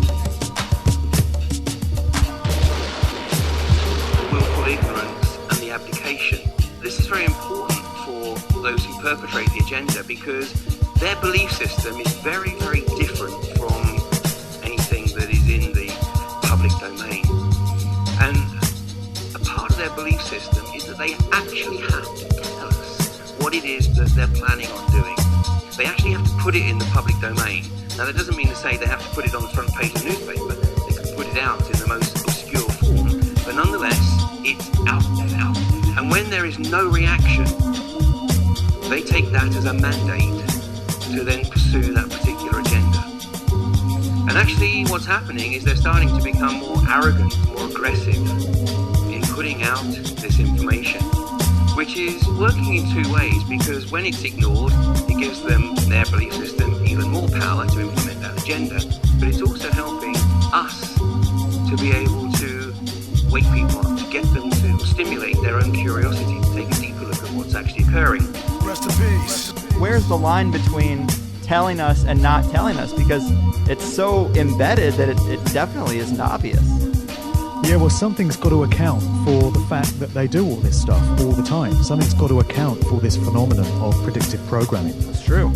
Willful ignorance and the abdication. This is very important for those who perpetrate the agenda because their belief system is very, very different from anything that is in the public domain. And a part of their belief system is that they actually have to tell us what it is that they're planning on doing. They actually have to put it in the public domain. Now that doesn't mean to say they have to put it on the front page of the newspaper. They can put it out in the most obscure form, but nonetheless, it's out there. And when there is no reaction, they take that as a mandate to then pursue that particular agenda. And actually what's happening is they're starting to become more arrogant, more aggressive in putting out this information, which is working in two ways, because when it's ignored, it gives them, their belief system, even more power to implement that agenda, but it's also helping us to be able to wake people up, to get them to stimulate their own curiosity, to take a deeper look at what's actually occurring. Rest in peace. Where's the line between telling us and not telling us? Because it's so embedded that it definitely isn't obvious. Yeah, well, something's got to account for the fact that they do all this stuff all the time. Something's got to account for this phenomenon of predictive programming. That's true.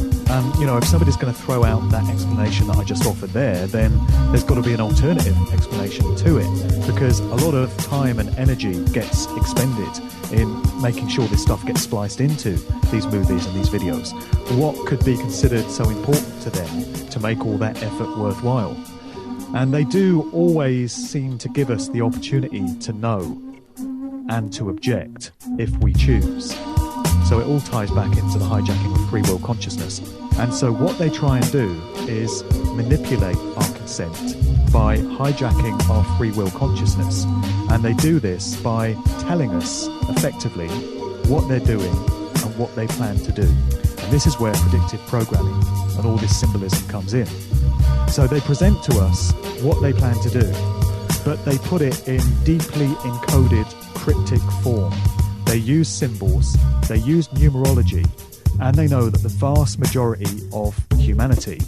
You know, if somebody's going to throw out that explanation that I just offered there, then there's got to be an alternative explanation to it, because a lot of time and energy gets expended in making sure this stuff gets spliced into these movies and these videos. What could be considered so important to them to make all that effort worthwhile? And they do always seem to give us the opportunity to know and to object if we choose. So it all ties back into the hijacking of free will consciousness. And so what they try and do is manipulate our consent by hijacking our free will consciousness. And they do this by telling us effectively what they're doing and what they plan to do. And this is where predictive programming and all this symbolism comes in. So they present to us what they plan to do, but they put it in deeply encoded cryptic form. They use symbols, they use numerology, and they know that the vast majority of humanity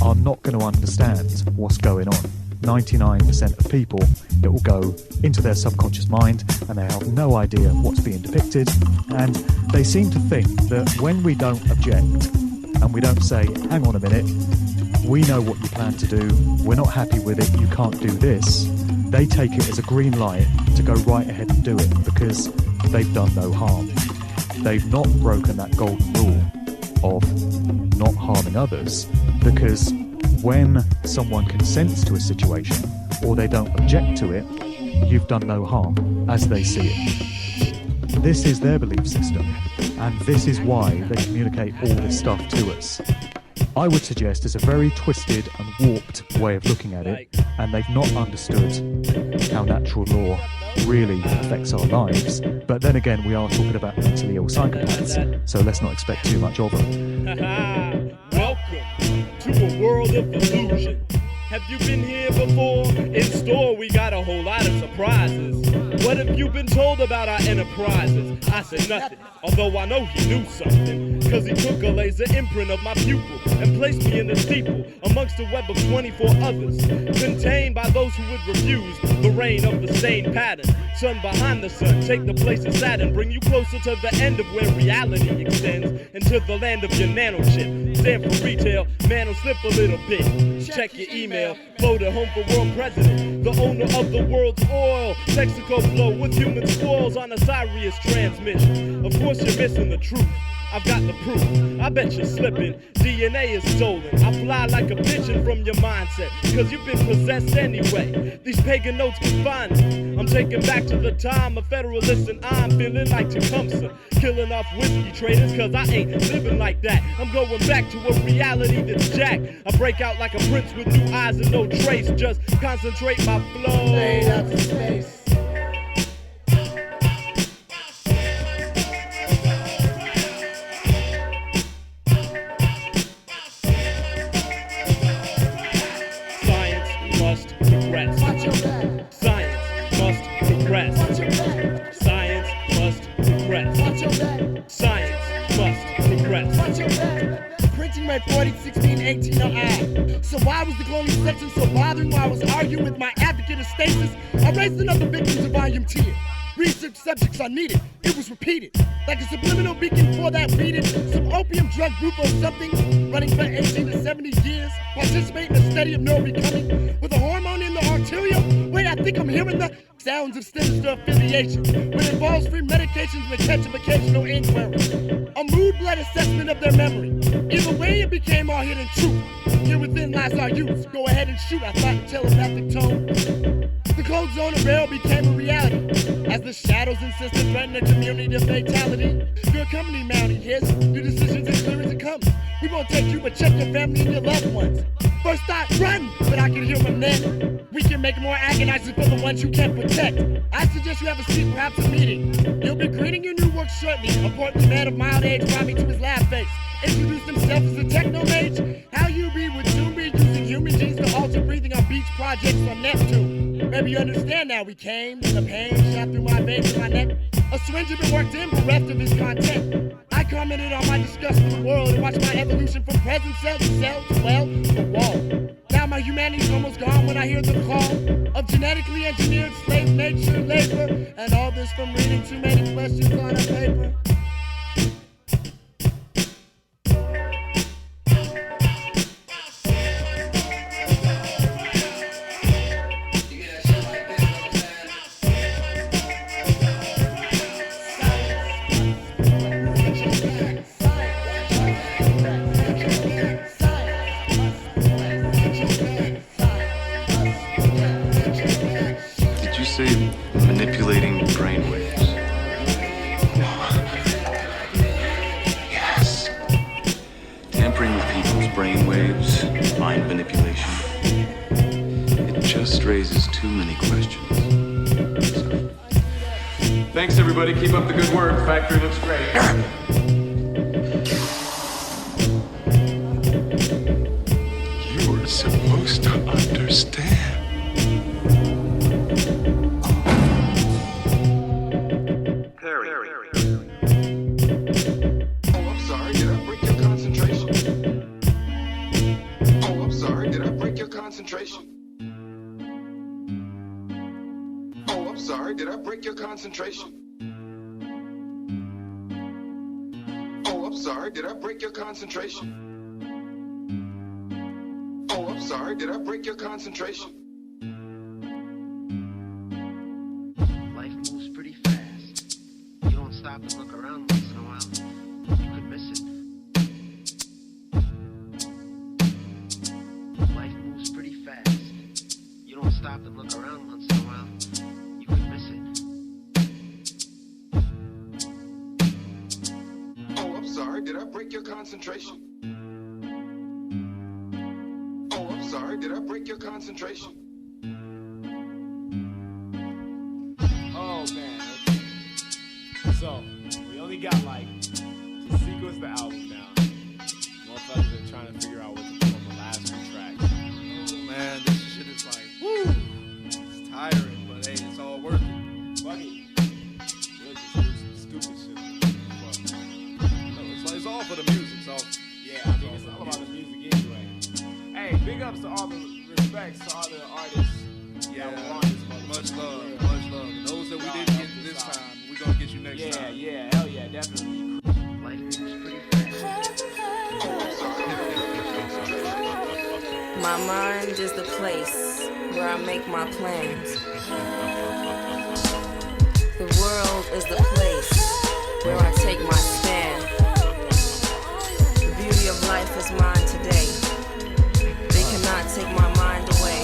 are not going to understand what's going on. 99% of people, it will go into their subconscious mind and they have no idea what's being depicted, and they seem to think that when we don't object and we don't say, hang on a minute, we know what you plan to do, we're not happy with it, you can't do this, they take it as a green light to go right ahead and do it because they've done no harm. They've not broken that golden rule of not harming others, because when someone consents to a situation or they don't object to it, you've done no harm as they see it. This is their belief system, and this is why they communicate all this stuff to us. I would suggest it's a very twisted and warped way of looking at it, and they've not understood how natural law really affects our lives. But then again, we are talking about mentally ill psychopaths, so let's not expect too much of them. Welcome to a world of illusion. Have you been here before? In store, we got a whole lot of surprises. What have you been told about our enterprises? I said nothing, although I know he knew something. Cause he took a laser imprint of my pupil and placed me in the steeple amongst a web of 24 others, contained by those who would refuse the reign of the same pattern. Sun behind the sun, take the place of Saturn, bring you closer to the end of where reality extends, into the land of your nanochip. Stand for retail, man will slip a little bit. Check your email, flow to home for world president, the owner of the world's oil. Mexico flow with human spoils on a Sirius transmission. Of course you're missing the truth, I've got the proof, I bet you're slipping. DNA is stolen, I fly like a pigeon from your mindset, cause you've been possessed anyway. These pagan notes can find me. I'm taking back to the time of Federalists, and I'm feeling like Tecumseh, killing off whiskey traders, cause I ain't living like that. I'm going back to a reality that's jacked. I break out like a prince with new eyes and no trace, just concentrate my flow. Fade out to space. Printing read 40, 16, 18 on I. So why was the cloning section so bothering while I was arguing with my advocate of stasis? I raised another victim to volume 10. Research subjects are needed, it was repeated. Like a subliminal beacon for that reading. Some opium drug group or something, running for 18 to 70 years. Participate in the study of neurobecoming. With a hormone in the arterial. Wait, I think I'm hearing the sounds of sinister affiliation. When it involves free medications with catch of occasional inquiry. A mood blood assessment of their memory. Either way, it became all hidden truth. Here within lies our youth. Go ahead and shoot, I thought in telepathic tone. The cold zone of barrel became a reality. As the shadows insisted threatened a community to fatality. Your company mounting his, your decisions as clear as it comes. We won't take you, but check your family and your loved ones. First thought, run, but I can hear my men. We can make more agonizing for the ones you can't protect. I suggest you have a seat, perhaps a meeting. You'll be greeting your new work shortly. A portly man of mild age brought me to his lab face. Introduced himself as a techno mage. How you be would soon be using human genes to alter breathing on beach projects on Neptune. Maybe you understand now we came, and the pain shot through my veins and my neck. A syringe had been worked in, bereft of his content. I commented on my disgust for the world and watched my evolution from present cell to cell to well to wall. Now my humanity's almost gone when I hear the call of genetically engineered slave nature labor, and all this from reading too many questions on a paper. Manipulating brainwaves. Yes. Tampering with people's brainwaves, mind manipulation. It just raises too many questions. So. Thanks, everybody. Keep up the good work. Factory looks great. You were supposed to understand. I'm sorry, did I break your concentration? Oh, I'm sorry, did I break your concentration? Oh, I'm sorry, did I break your concentration? Life moves pretty fast. You don't stop and look around once in a while, you could miss it. Life moves pretty fast. You don't stop and look around once in a while, you could miss it. Oh, I'm sorry, did I break your concentration? Oh, I'm sorry, did I break your concentration? Oh man, okay. So, we only got like, to sequence the album now. Motherfuckers are trying to figure out what to put on the last few tracks. Oh man, this shit is like, woo! It's tiring, but hey, it's all worth it. Fuck it. We'll just do some stupid shit. Fuck. No, it's all for the music, so. Yeah, I mean, it's all about the music anyway. Hey, big ups to all the respects to all the artists that were on this motherfucker. Much love, much love. Those that we didn't get this time, we're gonna get you next time. Yeah, hell yeah, definitely. Life moves pretty fast. My mind is the place where I make my plans. The world is the place where I take my stand. The beauty of life is mine today. They cannot take my mind away.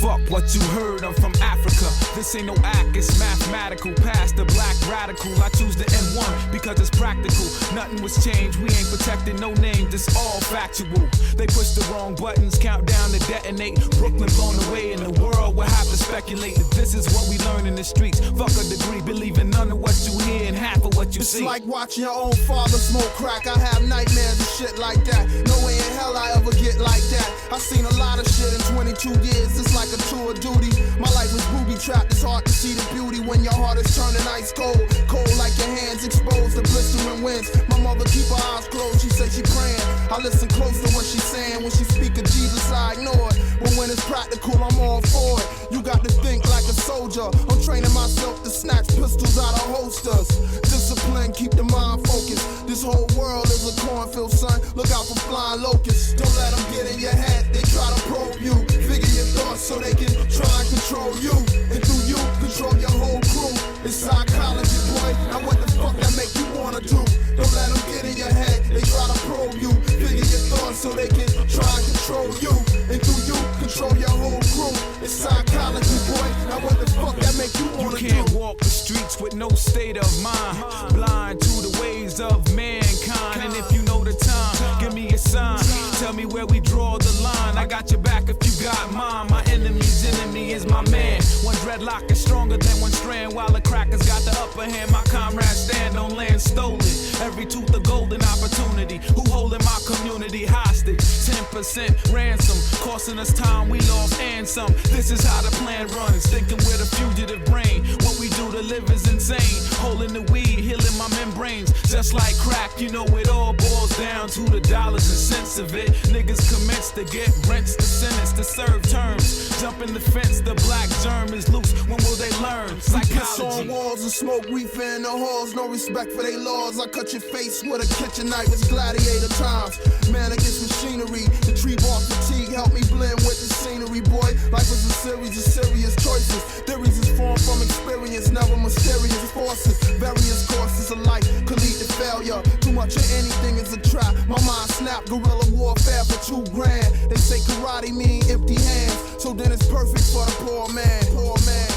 Fuck what you heard, I'm from Africa. This ain't no act, it's mathematical. Past the black radical, I choose the N1 because it's practical. Nothing was changed, we ain't protecting no names, it's all factual. They push the wrong buttons, countdown to detonate. Brooklyn blown away and the world will have to speculate that this is what we learn in the streets. Fuck a degree, believe in none of what you hear and half of what you see. It's like watching your own father smoke crack. I have nightmares and shit like that. No way in hell I ever get like that. I've seen a lot of shit in 22 years, it's like a tour of duty. My life is booby trapped, it's hard to see the beauty when your heart is turning ice cold. Cold like your hands exposed to blistering winds. My mother keep her eyes closed, she say she praying. I listen close to what she's saying. When she speak of Jesus, I ignore it. But when it's practical, I'm all for it. You got to think like a soldier. I'm training myself to snatch pistols out of holsters. Discipline, keep the mind focused. This whole world is a cornfield, son. Look out for flying locusts. Don't let them get in your head, they try to probe you. Figure your thoughts so they can try and control you. And through you, control your whole crew. It's psychology, boy. Now what the fuck that make you wanna do? Don't let them get in your head, they try to probe you. Figure your thoughts so they can try and control you. And through you, control your whole crew. It's psychology, boy. Now what the fuck that make you wanna do? You can't walk the streets with no state of mind. Blind to the ways of mankind. And if you know the time, give me a sign. Tell me where we draw the line. I got your back if you got mine. My enemy's enemy is my man. One dreadlock is stronger than one strand. While the crackers got the upper hand, my comrades stand on land stolen. Every tooth a golden opportunity. Who holding my community hostage? 10% ransom, costing us time we lost and some. This is how the plan runs. Thinking with a fugitive brain. What we do to live is insane. Holding the weed, healing my membranes. Just like crack, you know it all boils down to the dollars and cents of it. Niggas commence to get rents, the sentence to serve terms. Jumping the fence, the black germ is loose. When will they learn? Piss on walls and smoke reefer in the halls. No respect for they laws. I cut your face with a kitchen knife. It's gladiator times. Man against machinery. The tree bark fatigue help me blend with the scenery, boy. Life is a series of serious choices. Theories is formed from experience, never mysterious forces. Various courses of life could lead to failure. Too much of anything is a trap. My mind snap, guerrilla warfare for $2 grand. They say karate mean empty hands, so then it's perfect for the poor man. Poor man.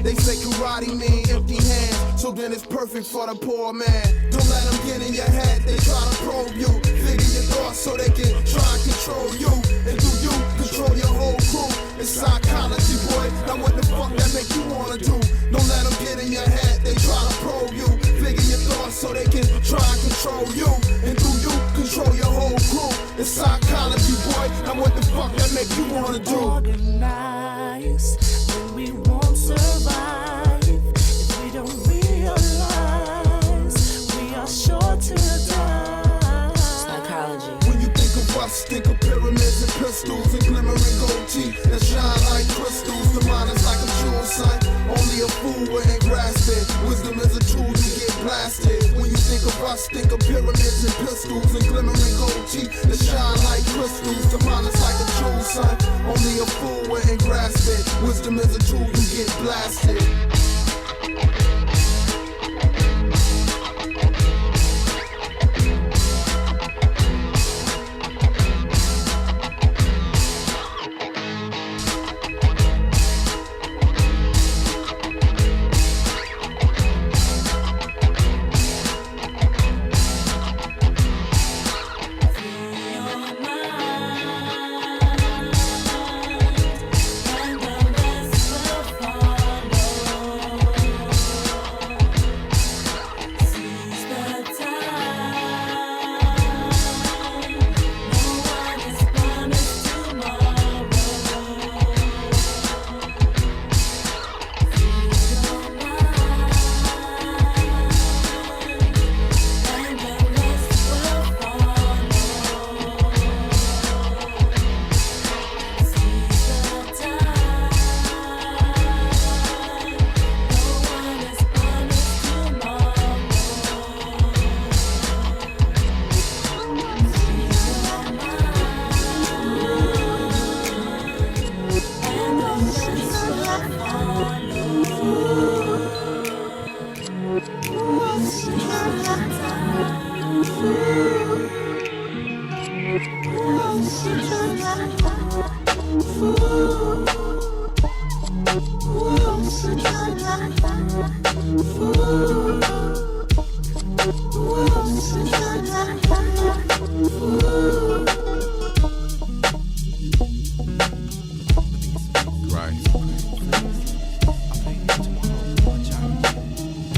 They say karate mean empty hands, so then it's perfect for the poor man. Don't let them get in your head, they try to probe you. Figure your thoughts so they can try and control you. And through you, control your whole crew. It's psychology, boy. Now what the fuck that make you wanna do? Don't let them get in your head, they try to probe you. Figure your thoughts so they can try and control you. And through you, control your whole crew. It's psychology, boy. Now what the fuck that make you wanna do? Organize, then we won't survive if we don't realize we are sure to die. Psychology. When you think of us, think of pyramids and pistols and glimmering gold teeth that shine like crystals. The mind is like a jewel sight. Only fool wouldn't grasp it. Wisdom is a tool, you get blasted. When you think of us, think of pyramids and pistols and glimmering gold teeth that shine like crystals. To mine us like a jewel, son. Only a fool wouldn't grasp it. Wisdom is a tool, you get blasted.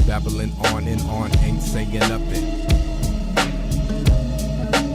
Babbling on and on, ain't saying nothing.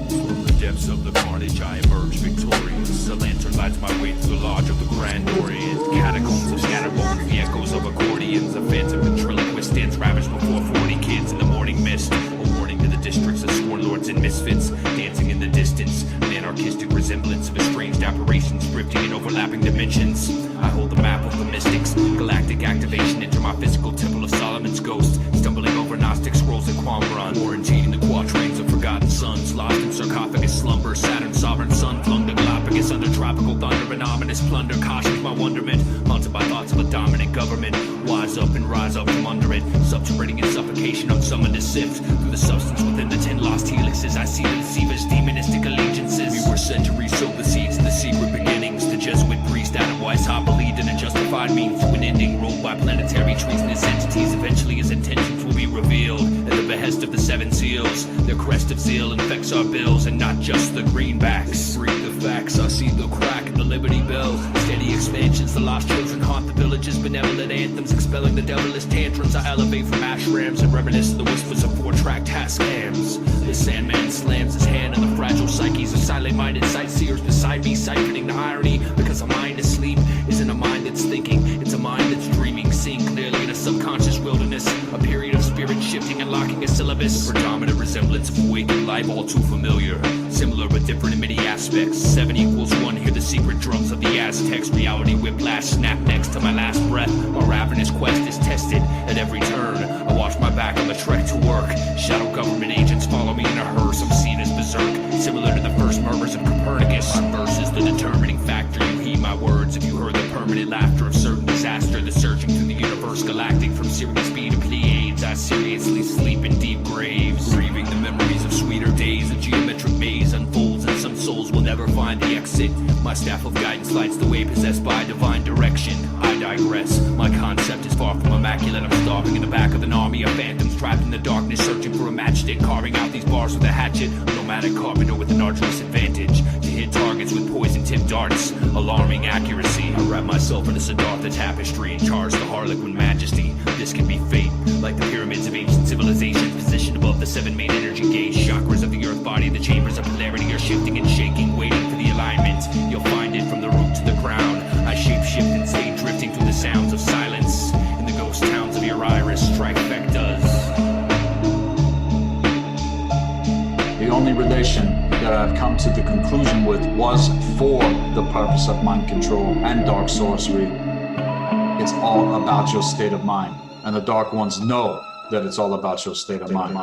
From the depths of the carnage I emerge victorious. A lantern lights my way through the lodge of the Grand Orient. Catacombs of scattered bones, the echoes of accordions. A phantom ventriloquist stands ravished before 40 kids in the morning mist. A warning to the districts of scorn lords and misfits, dancing in the distance. An anarchistic resemblance of estranged apparitions drifting in overlapping dimensions. I hold the map of the mystics, galactic activation into my physical temple of Solomon's ghost. Stumbling over Gnostic scrolls at Qumran, quarantining the quatrains of forgotten suns. Lost in sarcophagus slumber, Saturn's sovereign sun flung to Galapagos under tropical thunder. An ominous plunder cautions my wonderment, haunted by thoughts of a dominant government. Wise up and rise up from under it, subterranean in suffocation. I'm summoned to sift through the substance within the 10 lost helixes. I see the deceivers, demonistic allegiances. We were sent to resow the seeds of the secret beginnings. The Jesuit priest Adam Weishaupt believed in a justified means to an ending, ruled by planetary treasonous entities. Eventually his intentions will be revealed at the behest of the seven seals. Their crest of zeal infects our bills, and not just the greenbacks. Read the facts, I see the crack in the Liberty Bell. Steady expansions, the lost children haunt the villages. Benevolent anthems expelling the devilish tantrums. I elevate from ashrams and reminisce of the whispers of four-tracked scams. The Sandman slams his hand on the fragile psyches of silent-minded sightseers beside me, siphoning the irony. Because a mind asleep isn't a mind that's thinking, it's a mind that's dreaming, seeing clearly in a subconscious wilderness. A period of spirit shifting and locking a syllabus. Predominant resemblance of awakened life, all too familiar. Similar but different in many aspects. 7 equals 1, hear the secret drums of the Aztecs. Reality whiplash, snap next to my last breath. My ravenous quest is tested at every turn. I watch my back on the trek to work. Shadow government agents follow me in a hearse. I'm seen as berserk, similar to the first murmurs of Copernicus. My verse is the determining factor. You heed my words if you heard the permanent laughter of certain disaster. The surging through the universe galactic from Sirius B to Pleiades. I seriously sleep in deep graves, grieving the memories of sweeter days. A geometric maze unfolds and some souls will never find the exit. My staff of guidance lights the way, possessed by divine direction. I digress, my concept is far from immaculate. I'm starving in the back of an army of phantoms, trapped in the darkness, searching for a matchstick, carving out these bars with a hatchet. Nomadic carpenter with an arduous advantage to hit targets with poison-tipped darts. Alarming accuracy. I wrap myself in a Siddhartha tapestry and charge the Harlequin majesty. This can be fate, like the pyramids of ancient civilizations, positioned above the 7 main energy gauge chakras of the earth body. The chambers of polarity are shifting and shaking, waiting for the alignment. You'll find it from the root to the crown. I shape-shift and stay drifting through the sounds of silence in the ghost towns of your iris trifectas. The only relation that I've come to the conclusion with was for the purpose of mind control and dark sorcery. it's all about your state of mind. And the dark ones know that it's all about your state of mind.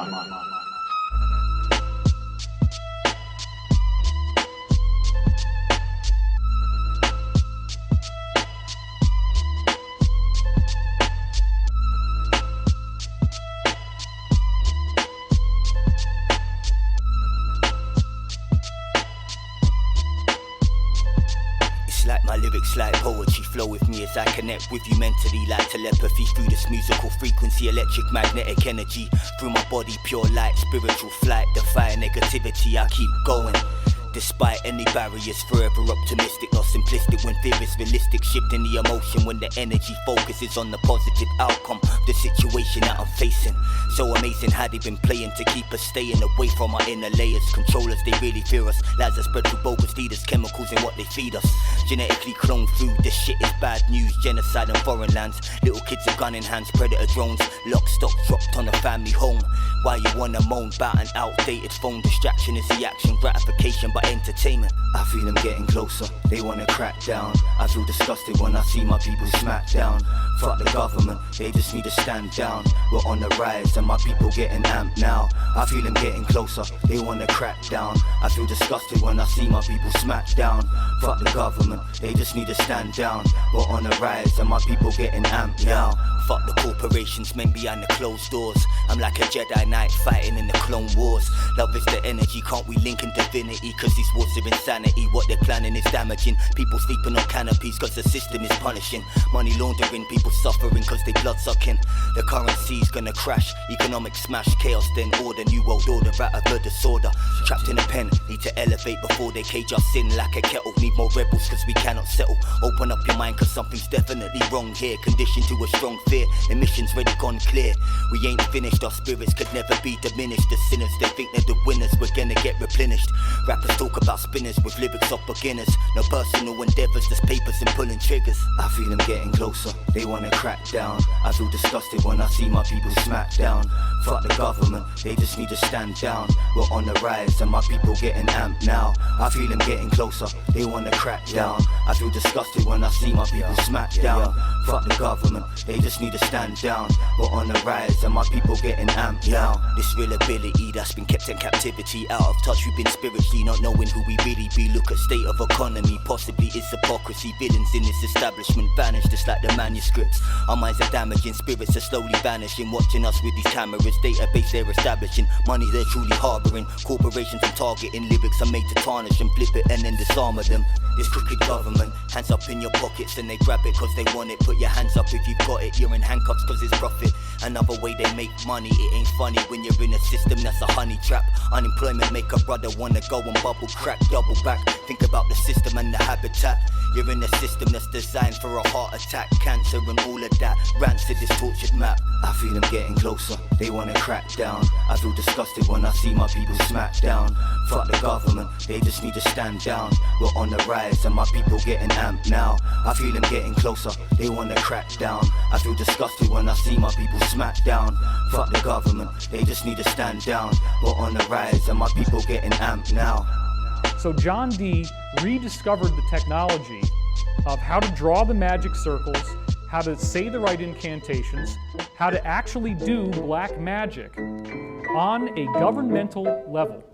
Like poetry, flow with me as I connect with you mentally, like telepathy through this musical frequency, electric magnetic energy through my body, pure light, spiritual flight, defy negativity. I keep going despite any barriers, forever optimistic, not simplistic when fear is realistic, shifting the emotion when the energy focuses on the positive outcome of the situation that I'm facing. So amazing how they've been playing to keep us staying away from our inner layers. Controllers, they really fear us. Lies are spread through bogus leaders, chemicals in what they feed us. Genetically cloned food, this shit is bad news. Genocide in foreign lands, little kids with gun in hands, predator drones, lock, stock, dropped on a family home. Why you wanna moan about an outdated phone? Distraction is the action, gratification by entertainment. I feel them getting closer, they wanna crack down. I feel disgusted when I see my people smacked down. Fuck the government, they just need to stand down. We're on the rise and my people getting amped now. I feel them getting closer, they wanna crack down. I feel disgusted when I see my people smacked down. Fuck the government, they just need to stand down. We're on the rise and my people getting amped now. Fuck the corporations, men behind the closed doors. I'm like a Jedi Knight fighting in the Clone Wars. Love is the energy, can't we link in divinity? Cause these wars are insanity, what they're planning is damaging. People sleeping on canopies cause the system is punishing. Money laundering, people suffering cause they blood sucking. The currency's gonna crash, economic smash, chaos then order. New world order out of the disorder. Trapped in a pen, need to elevate before they cage us in like a kettle. Need more rebels cause we cannot settle. Open up your mind cause something's definitely wrong here. Conditioned to a strong fear, the mission's ready gone clear. We ain't finished, our spirits could never be diminished. The sinners, they think they're the winners, we're gonna get replenished. Rappers talk about spinners with lyrics of beginners. No personal endeavors, just papers and pulling triggers. I feel them getting closer, they wanna crack down. I feel disgusted when I see my people smacked down. Fuck the government, they just need to stand down. We're on the rise and my people getting amped now. I feel them getting closer, they wanna crack down. I feel disgusted when I see my people smacked down. Fuck the government, they just need to stand down. We're on the rise and my people getting amped now. This real ability that's been kept in captivity, out of touch we've been spiritually, not knowing who we really be. Look at state of economy, possibly it's hypocrisy. Villains in this establishment vanish just like the manuscripts. Our minds are damaging, spirits are slowly vanishing. Watching us with these cameras, database they're establishing. Money they're truly harboring, corporations are targeting. Lyrics are made to tarnish and flip it and then disarm them. This crooked government, hands up in your pockets and they grab it cause they want it. Put your hands up if you've got it, you're in handcuffs cause it's profit. Another way they make money, it ain't funny when you're in a system that's a honey trap. Unemployment make a brother wanna go and bubble crack, double back. Think about the system and the habitat. You're in a system that's designed for a heart attack, cancer and all of that. Rancid this tortured map. I feel them getting closer, they wanna crack down. I feel disgusted when I see my people smacked down. Fuck the government, they just need to stand down. We're on the rise and my people getting amped now. I feel them getting closer, they wanna crack down. I feel disgusted when I see my people smacked down. Fuck the government, they just need to stand down. We're on the rise and my people getting amped now. So John Dee rediscovered the technology of how to draw the magic circles, how to say the right incantations, how to actually do black magic on a governmental level.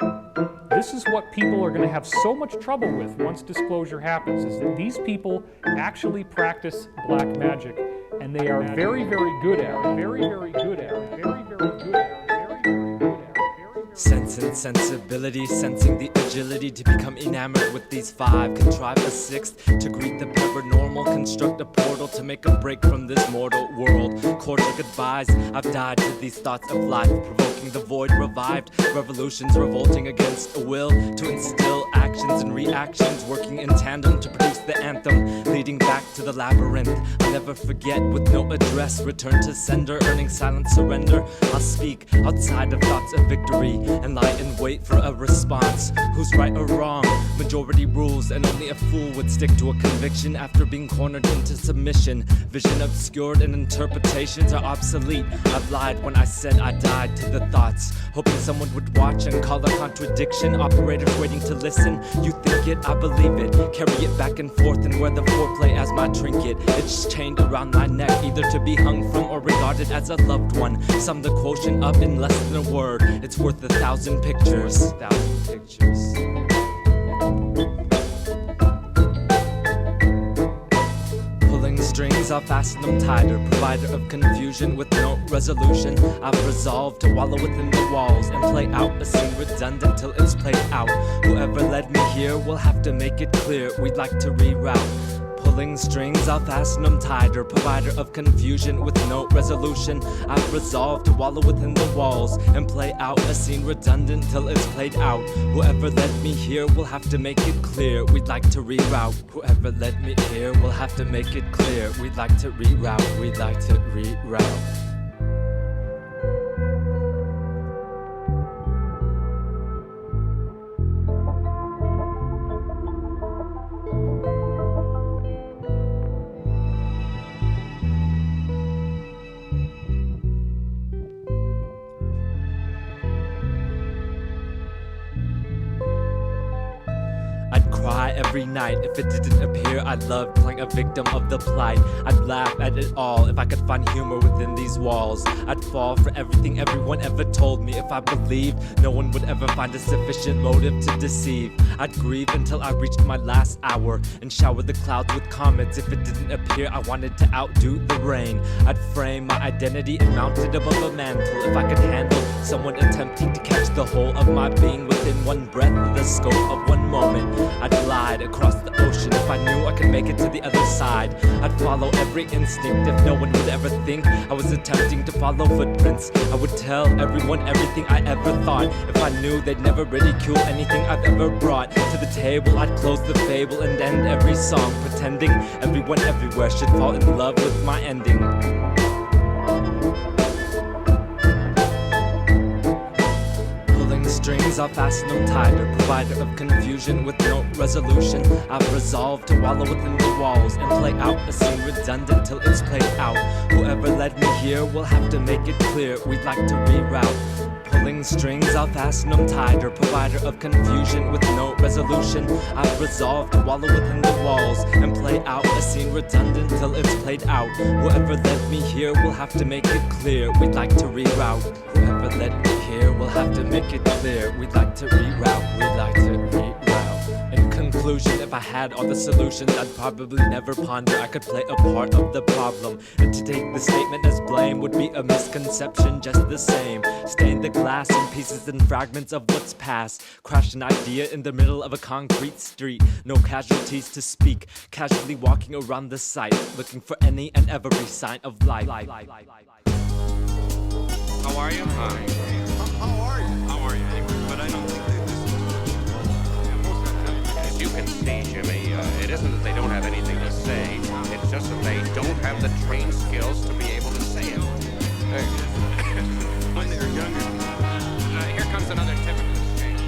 This is what people are going to have so much trouble with once disclosure happens, is that these people actually practice black magic, and they are very, very good at it, very, very good at it, very, very good at it. Sense and sensibility, sensing the agility to become enamored with these five. Contrive a sixth to greet the paranormal. Construct a portal to make a break from this mortal world. Cordial goodbyes, I've died to these thoughts of life. Provoking the void revived. Revolutions revolting against a will to instill actions and reactions. Working in tandem to produce the anthem. Leading back to the labyrinth. I'll never forget with no address. Return to sender, earning silent surrender. I'll speak outside of thoughts of victory. And lie in wait for a response. Who's right or wrong? Majority rules, and only a fool would stick to a conviction after being cornered into submission. Vision obscured and interpretations are obsolete. I've lied when I said I died to the thoughts, hoping someone would watch and call a contradiction. Operators waiting to listen. You think it, I believe it. Carry it back and forth and wear the foreplay as my trinket. It's chained around my neck, either to be hung from or regarded as a loved one. Sum the quotient up in less than a word. It's worth 1,000 pictures. Strings, I'll fasten them tighter. Provider of confusion with no resolution. I've resolved to wallow within the walls and play out a scene redundant till it's played out. Whoever led me here will have to make it clear. We'd like to reroute. Pulling strings, I'll fasten them tighter. Provider of confusion with no resolution. I've resolved to wallow within the walls and play out a scene redundant till it's played out. Whoever led me here will have to make it clear. We'd like to reroute. Whoever led me here will have to make it clear. We'd like to reroute. We'd like to reroute. Every night, if it didn't appear, I'd love playing a victim of the plight. I'd laugh at it all if I could find humor within these walls. I'd fall for everything everyone ever told me. If I believed no one would ever find a sufficient motive to deceive, I'd grieve until I reached my last hour and shower the clouds with comets. If it didn't appear I wanted to outdo the rain, I'd frame my identity and mount it above a mantle. If I could handle someone attempting to catch the whole of my being within one breath of the scope of one moment, I'd glide across the ocean. If I knew I could make it to the other side, I'd follow every instinct. If no one would ever think I was attempting to follow footprints, I would tell everyone everything I ever thought. If I knew they'd never ridicule anything I've ever brought to the table, I'd close the fable and end every song, pretending everyone everywhere should fall in love with my ending. Strings, I'll fasten them tighter. Provider of confusion with no resolution. I've resolved to wallow within the walls and play out a scene redundant till it's played out. Whoever led me here will have to make it clear. We'd like to reroute. Pulling strings, I'll fasten them tighter. Provider of confusion with no resolution. I've resolved to wallow within the walls and play out a scene redundant till it's played out. Whoever led me here will have to make it clear. We'd like to reroute. Whoever led me here will have to make it clear. We'd like to reroute. We'd like to reroute. In conclusion, if I had all the solutions, I'd probably never ponder I could play a part of the problem. And to take the statement as blame would be a misconception just the same. Stain the glass in pieces and fragments of what's past. Crash an idea in the middle of a concrete street. No casualties to speak. Casually walking around the site, looking for any and every sign of life. How are you? Hi. How are you? How are you? But I don't think they listen to much. As you can see, Jimmy, it isn't that they don't have anything to say. It's just that they don't have the trained skills to be able to say it. When they're younger. Here comes another typical exchange.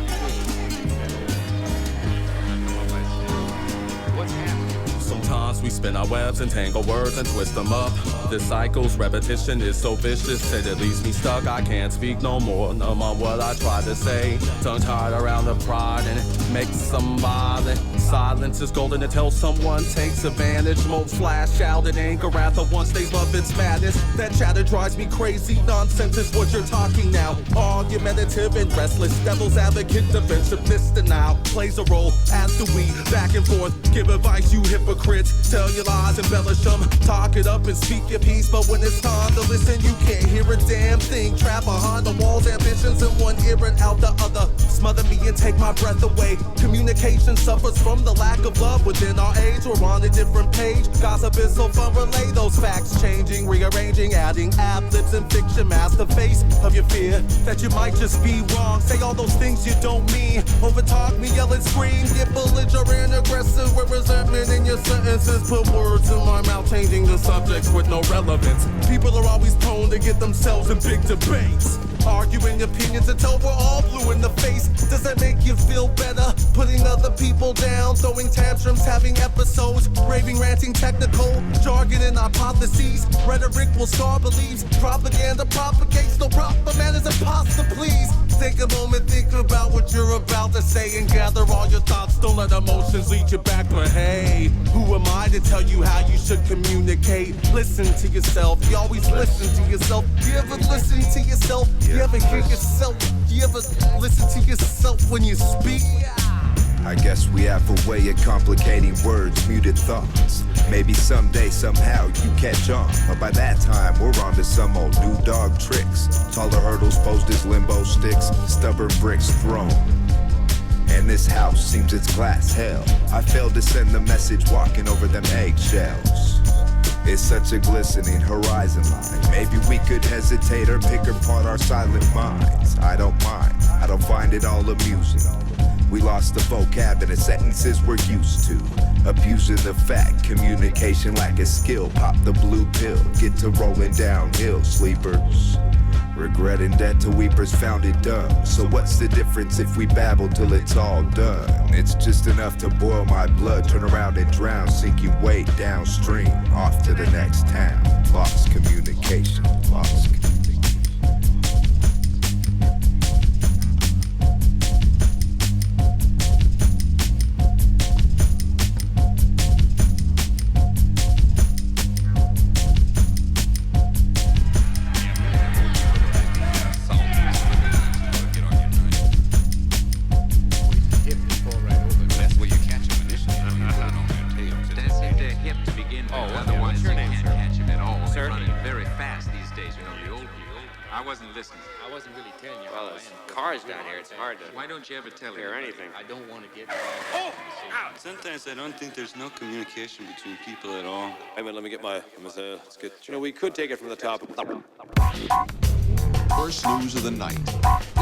What's happening? Sometimes we spin our webs and tangle words and twist them up. This cycle's repetition is so vicious that it leaves me stuck. I can't speak no more, numb on what I try to say. Tongue tied around the pride and it makes some violent. Silence is golden until someone takes advantage. Modes flash out in anger, wrath of once they love its madness. That chatter drives me crazy. Nonsense is what you're talking now. Argumentative and restless. Devil's advocate, defensiveness, denial plays a role. As do we, back and forth. Give advice, you hypocrites. Tell your lies, embellish them. Talk it up and speak your piece. But when it's time to listen, you can't hear a damn thing. Trapped behind the walls, ambitions in one ear and out the other. Smother me and take my breath away. Communication suffers from the lack of love within our age. We're on a different page. Gossip is so fun, relay those facts. Changing, rearranging, adding ad-libs and fiction. Mask the face of your fear that you might just be wrong. Say all those things you don't mean. Over-talk me, yell and scream. Get belligerent, aggressive with resentment in your sentences. Put words in my mouth, changing the subject with no relevance. People are always prone to get themselves in big debates. Arguing opinions until we're all blue in the face. Does that make you feel better? Putting other people down, throwing tantrums, having episodes, raving, ranting, technical jargon and hypotheses. Rhetoric will star beliefs. Propaganda propagates. No proper man is impossible to please. Take a moment, think about what you're about to say and gather all your thoughts. Don't let emotions lead you back. But hey, who am I to tell you how you should communicate? Listen to yourself. You always listen to yourself. You ever listen to yourself? You ever hear yourself? You ever listen to yourself when you speak? I guess we have a way of complicating words, muted thoughts. Maybe someday, somehow, you catch on. But by that time, we're on to some old new dog tricks. Taller hurdles posed as limbo sticks, stubborn bricks thrown. And this house seems it's glass hell. I failed to send the message walking over them eggshells. It's such a glistening horizon line. Maybe we could hesitate or pick apart our silent minds. I don't mind, I don't find it all amusing. We lost the vocab in the sentences we're used to. Abusing the fact, communication lack of skill. Pop the blue pill, get to rolling downhill, sleepers. Regretting debt to weepers found it dumb. So what's the difference if we babble till it's all done? It's just enough to boil my blood, turn around and drown, sinking way downstream, off to the next town. Lost communication, lost communication. Why don't you ever tell her anything? I don't want to get... Oh! Ow! Sometimes I don't think there's no communication between people at all. Hey man, let me get my... let's get... You know, we could take it from the top. First news of the night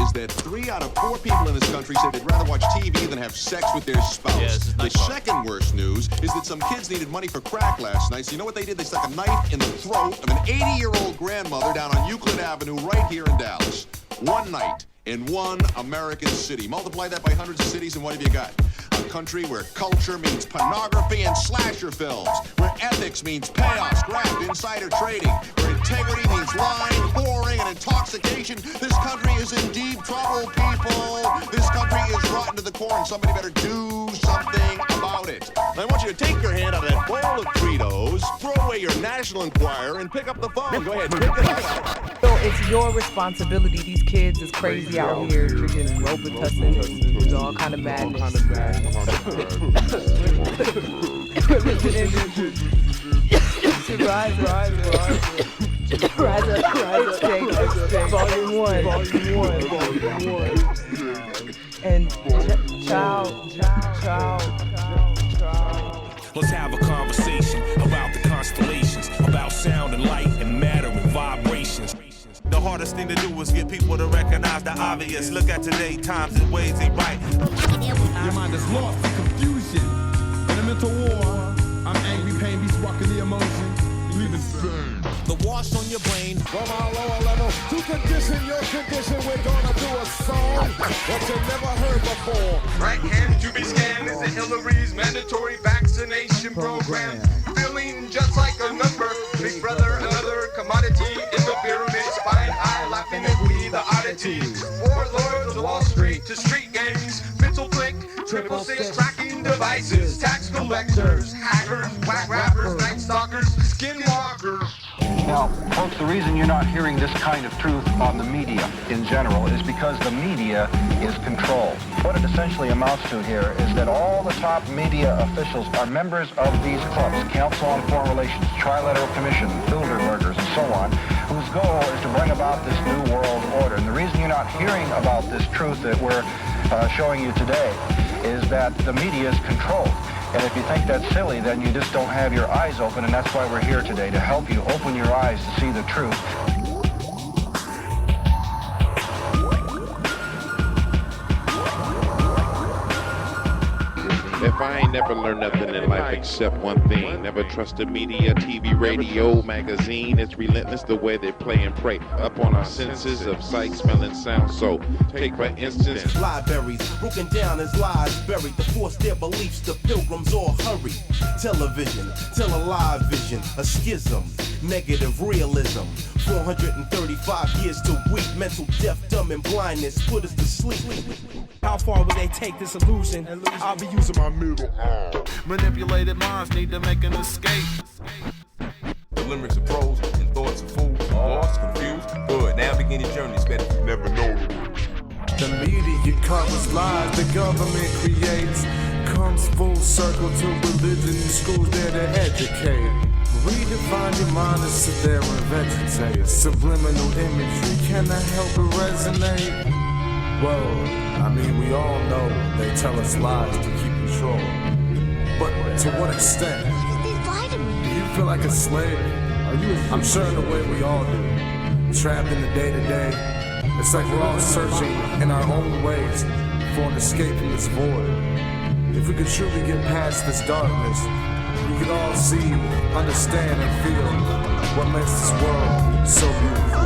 is that 3 out of 4 people in this country say they'd rather watch TV than have sex with their spouse. The second worst news is that some kids needed money for crack last night, so you know what they did? They stuck a knife in the throat of an 80-year-old grandmother down on Euclid Avenue right here in Dallas. One night. In one American city. Multiply that by hundreds of cities and what have you got? A country where culture means pornography and slasher films, where ethics means chaos, graft, insider trading, where integrity means lying, whoring, and intoxication. This country is in deep trouble, people. This country is rotten to the core, and somebody better do something about it. I want you to take your hand out of that bowl of Fritos, throw away your National Enquirer, and pick up the phone. Go ahead, pick it up. So it's your responsibility. These kids is crazy out here drinking Robitussin and all kind of madness. Rise up, exchange, volume one. And child. Let's have a conversation about the constellations, about sound and light and matter and vibrations. The hardest thing to do is get people to recognize the obvious. Look at today, times and ways ain't right. Your mind is lost in confusion. In a mental war, I'm angry, pain, beats walking the emotion. Leaving burn. The wash on your brain from our lower level to condition your condition. We're gonna do a song that you never heard before. Right hand to be scanned is the Hillary's mandatory vaccination program. Feeling just like a number. Big brother, another commodity in the pyramid. Spine eye laughing at we, the oddity. Warlords of Wall Street to street gangs. Mental flick, 666 tracking devices. Tax collectors, hackers, whack rappers, night stalkers, skinwalkers. Now, folks, the reason you're not hearing this kind of truth on the media in general is because the media is controlled. What it essentially amounts to here is that all the top media officials are members of these clubs, Council on Foreign Relations, Trilateral Commission, Bilderbergers, and so on, whose goal is to bring about this new world order. And the reason you're not hearing about this truth that we're showing you today is that the media is controlled. And if you think that's silly, then you just don't have your eyes open, and that's why we're here today, to help you open your eyes to see the truth. If I ain't never learned nothing in life except one thing, never trust the media, TV, radio, magazine. It's relentless the way they play and prey up on our senses of sight, smell, and sound. So take for instance, libraries broken down as lies buried to force their beliefs. The pilgrims all hurry. Television, tell a live vision, a schism, negative realism. 435 years to weak mental death, dumb, and blindness put us to sleep. How far will they take this illusion? I'll be using my middle arm. Manipulated minds need to make an escape. The limericks of prose and thoughts of fools, lost, confused. Good, now begin your journey, better you never know. The media covers lies the government creates. Comes full circle to religion in schools there to educate. Redefine your mind and sit there and vegetate. Subliminal imagery, can I help it resonate? Well, I mean, we all know they tell us lies to keep control. But to what extent? Do you feel like a slave? I'm sure in a way we all do. Trapped in the day-to-day. It's like we're all searching in our own ways for an escape from this void. If we could truly get past this darkness, we could all see, understand, and feel what makes this world so beautiful.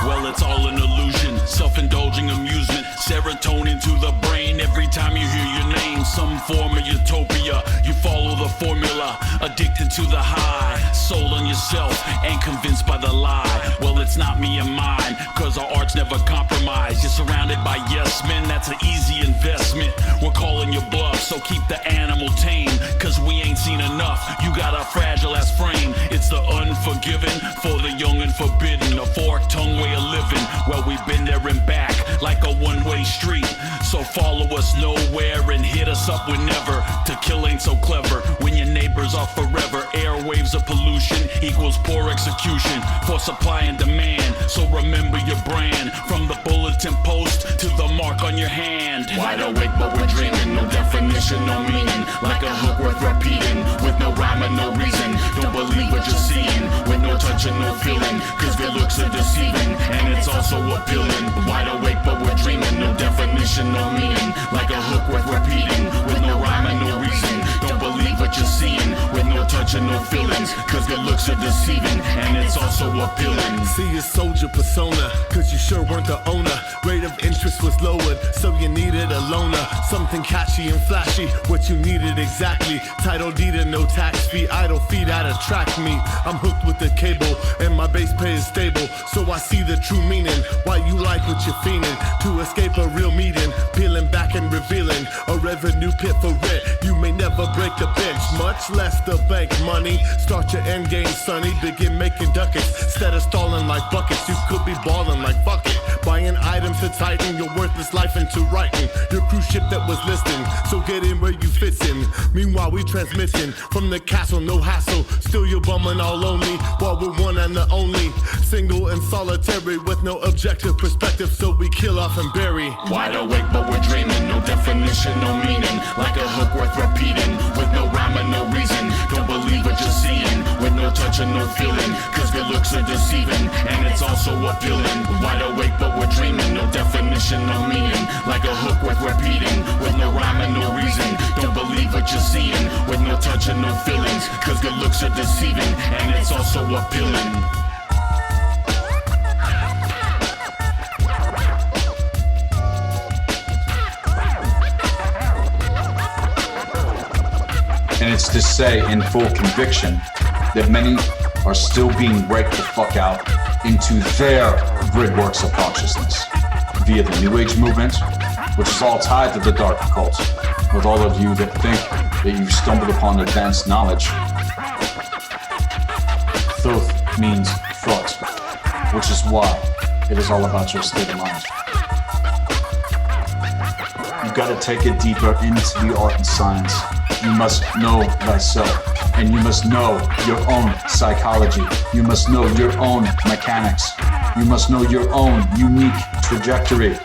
Well, it's all an illusion, self-indulging amusement, serotonin to the brain every time you hear your name. Some form of utopia, you follow the formula, addicted to the high, sold on yourself and convinced by the lie. Well, it's not me and mine, cause our art's never compromised. You're surrounded by yes men, that's an easy investment. We're calling your bluff, so keep the animal tame, cause we ain't seen enough. You got a fragile ass frame. It's the unforgiven for the young and forbidden, a forked tongue way of living. Well, we've been there and back like a one-way street. So follow us nowhere and hit us up whenever. To kill ain't so clever when your neighbors are forever. Airwaves of pollution equals poor execution for supply and demand. So remember your brand, from the bulletin post to the mark on your hand. Wide awake but we're dreaming, no definition, no meaning. Like a hook worth repeating, with no rhyme and no reason. Don't believe what you're seeing, with no touch and no feeling. Cause good looks are deceiving, and it's also appealing. Wide awake but we're dreaming, no definition, no meaning. Like a hook worth repeating, with no rhyme and no reason. Don't believe what you're seeing, with no touch and no feelings. Cause good looks are deceiving, and it's also appealing. See your soldier persona, cause you sure weren't the owner. Rate of interest was lowered, so you needed a loaner. Something catchy and flashy, what you needed exactly. Title deed and no tax fee, idle feet that attract me. I'm hooked with the cable, and my base pay is stable. So I see the true meaning, why you like what you're feeling. To escape a real meeting, peeling back and revealing a revenue pit for rent. You may never break the bench, much less the bank money. Start your end game, sonny, begin making ducats. Instead of stalling like buckets, you could be balling like fuck it. Buying items to tighten your worthless life into writing your cruise ship that was listing. So get in where you fit in. Meanwhile we transmitting from the castle, no hassle. Still you're bumming all lonely, while we're one and the only. Single and solitary with no objective perspective, so we kill off and bury. Wide awake but we're dreaming, no definition, no meaning. Like a hook worth repeating, with no rhyme and no reason. Don't believe what you're seeing, with no touch and no feeling. Cause good looks are deceiving, and it's also appealing. Wide awake but we're dreaming, no definition, no meaning. Like a hook worth repeating, with no rhyme and no reason. Don't believe what you're seeing, with no touch and no feelings. Cause good looks are deceiving, and it's also appealing. And it's to say in full conviction that many are still being raked the fuck out into their grid works of consciousness via the New Age movement, which is all tied to the dark occult. With all of you that think that you've stumbled upon advanced knowledge, truth means thought, which is why it is all about your state of mind. You've got to take it deeper into the art and science. You must know thyself, and you must know your own psychology. You must know your own mechanics. You must know your own unique trajectory.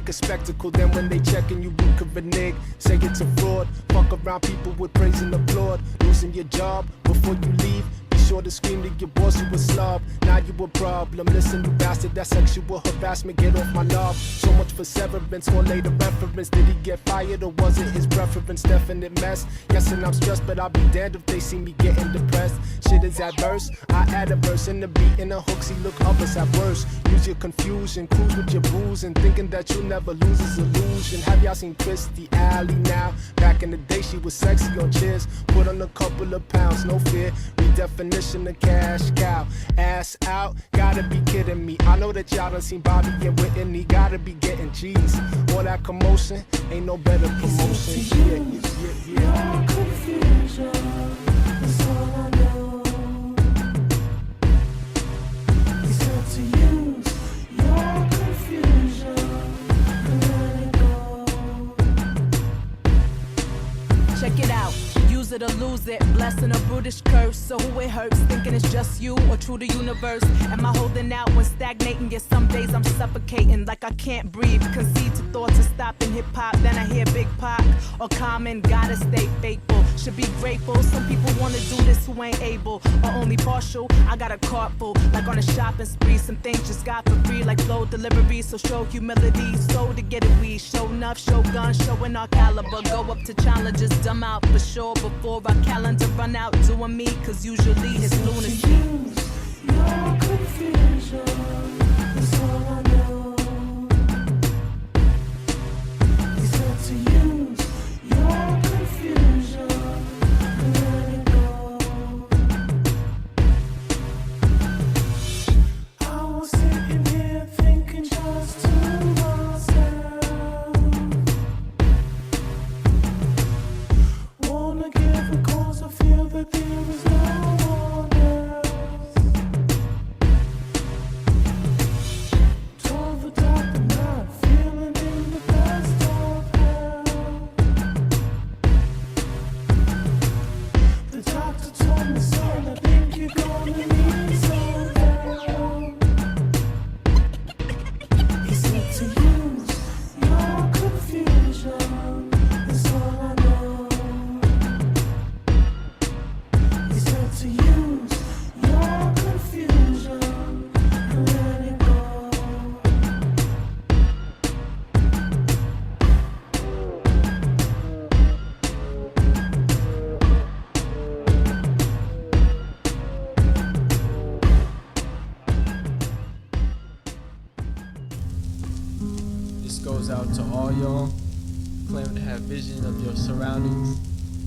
A spectacle, then when they checking you, you could renege. Say it's a fraud. Fuck around people with praise and applaud. Losing your job before you leave. Be sure to scream to your boss you a slob. Now you a problem. Listen, you bastard, that's sexual harassment. Get off my knob. So much for severance or later reference. Did he get fired or was it his preference? Definite mess. Guessing I'm stressed, but I'll be damned if they see me getting depressed. Shit is adverse. I add a verse in the beat and the hook. See, look others at worst. Use your confusion, cruise with your booze, and thinking that you'll never lose is illusion. Have y'all seen Christy Alley now? Back in the day, she was sexy on chairs. Put on a couple of pounds, no fear. Redefinition of cash cow. Ass out, gotta be kidding me. I know that y'all done seen Bobby and Whitney. Gotta be getting G's. All that commotion, ain't no better promotion. Yeah. Confusion, that's all I know. He said to use your confusion and let it go. Check it out. Use it or lose it, blessing or brutish curse. So who it hurts, thinking it's just you or true to universe? Am I holding out when stagnating? Yes, some days I'm suffocating like I can't breathe. Concede to thoughts of stopping hip-hop, then I hear Big Pac or Common, gotta stay faithful. Should be grateful, some people wanna do this who ain't able or only partial. I got a cart full, like on a shopping spree. Some things just got for free, like flow delivery. So show humility, so to get it we show enough, show guns, showing our caliber. Go up to challenges, dumb out for sure. Before our calendar run out, doing me, cause usually it's lunacy. Your confusion, that's all I know. He said to use your confusion and let it go. I was sitting here thinking just to myself. Wanna give a cause, I feel that there is no one else. Told the doctor not feeling in the best of health. The doctor told me, son, I think you're gonna need some help. He said to use your confusion, that's all I know. He said to use your confusion and let it go. This goes out to all y'all claiming to have vision of your surroundings,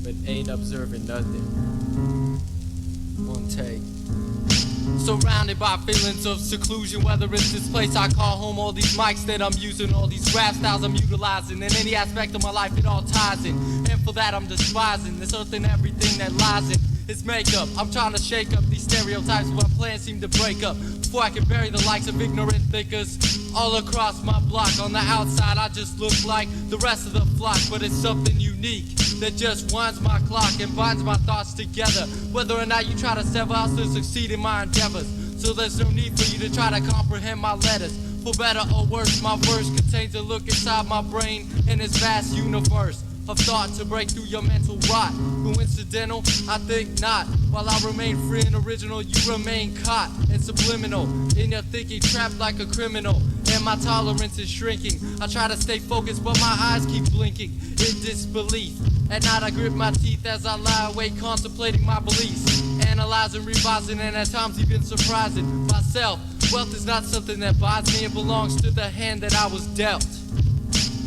but ain't observing nothing. One take. Surrounded by feelings of seclusion, whether it's this place I call home, all these mics that I'm using, all these rap styles I'm utilizing, in any aspect of my life it all ties in. And for that I'm despising this earth and everything that lies in its makeup. I'm trying to shake up these stereotypes, but my plans seem to break up before I can bury the likes of ignorant thinkers all across my block. On the outside I just look like the rest of the flock, but it's something unique that just winds my clock and binds my thoughts together. Whether or not you try to sever, I'll still succeed in my endeavors. So there's no need for you to try to comprehend my letters. For better or worse, my verse contains a look inside my brain in this vast universe of thought to break through your mental rot. Coincidental? I think not. While I remain free and original, you remain caught and subliminal in your thinking, trapped like a criminal. And my tolerance is shrinking. I try to stay focused, but my eyes keep blinking in disbelief. At night I grip my teeth as I lie awake, contemplating my beliefs, analyzing, revising, and at times even surprising myself. Wealth is not something that buys me, it belongs to the hand that I was dealt.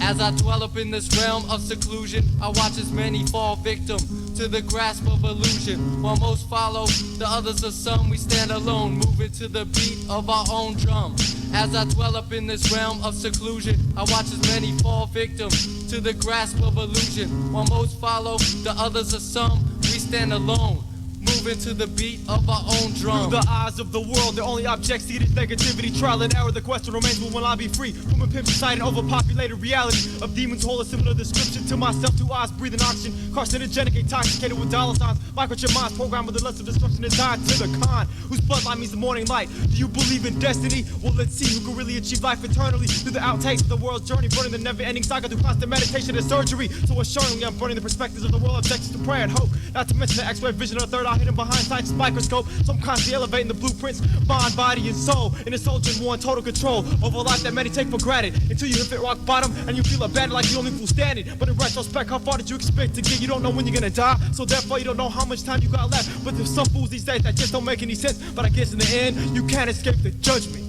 As I dwell up in this realm of seclusion, I watch as many fall victim to the grasp of illusion. While most follow, the others are some. We stand alone, moving to the beat of our own drum. As I dwell up in this realm of seclusion, I watch as many fall victim to the grasp of illusion. While most follow, the others are some. We stand alone, moving to the beat of our own drum. Through the eyes of the world, the only object seen is negativity, trial and error. The question remains, when will I be free from a pimp society and overpopulated reality of demons? Hold a similar description to myself. 2 eyes breathing oxygen, carcinogenic, intoxicated with dollar signs. Microchip minds programmed with the lust of destruction designed to the con, whose bloodline means the morning light. Do you believe in destiny? Well, let's see who can really achieve life eternally through the outtakes of the world's journey, burning the never-ending saga through constant meditation and surgery. So assuringly, I'm burning the perspectives of the world, objectives to prayer and hope. Not to mention the X-ray vision of the third eye hidden behind science's microscope. So I'm constantly elevating the blueprints, mind, body, and soul. In a soldier in war, total control over life that many take for granted. Until you hit rock bottom and you feel abandoned like the only fool standing. But in retrospect, how far did you expect to get? You don't know when you're gonna die, so therefore you don't know how much time you got left. But there's some fools these days that just don't make any sense. But I guess in the end, you can't escape the judgment.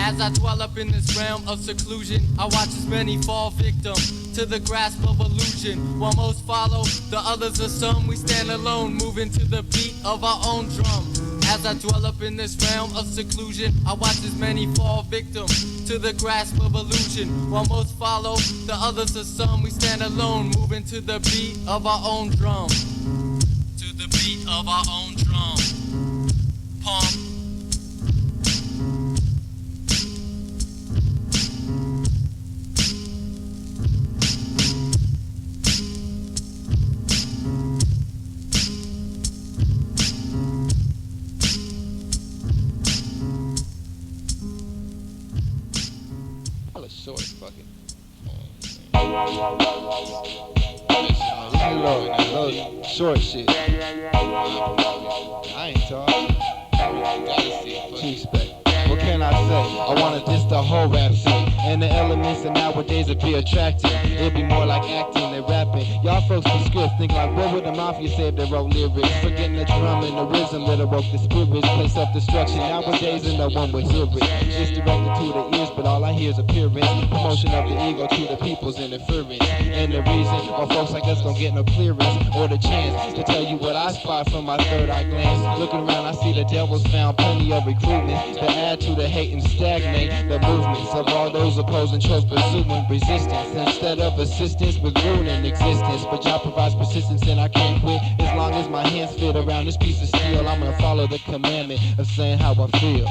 As I dwell up in this realm of seclusion, I watch as many fall victim to the grasp of illusion. While most follow, the others are some. We stand alone, moving to the beat of our own drum. As I dwell up in this realm of seclusion, I watch as many fall victim to the grasp of illusion. While most follow, the others are some. We stand alone, moving to the beat of our own drum. To the beat of our own drum. Pump. Short fucking. Little short shit. I ain't talking. Respect. What can I say? I wanna diss the whole rap scene. And the elements that nowadays would be attractive. It'd be more like acting than rapping. Y'all folks be script think like, what would the mafia say if they wrote lyrics? Forgetting the drum and the rhythm that awoke the spirits. Play self-destruction nowadays and no one would hear it. It's directed to the ears, but all I hear is appearance. Promotion of the ego to the people's interference. And the reason why folks like us don't get no clearance or the chance to tell you what I spot from my third eye glance. Looking around, I see the devil's found plenty of recruitment to add to the hate and stagnate the movements of all those opposing chose pursuing resistance instead of assistance with ruling existence. But y'all provides persistence and I can't quit as long as my hands fit around this piece of steel. I'm gonna follow the commandment of saying how I feel.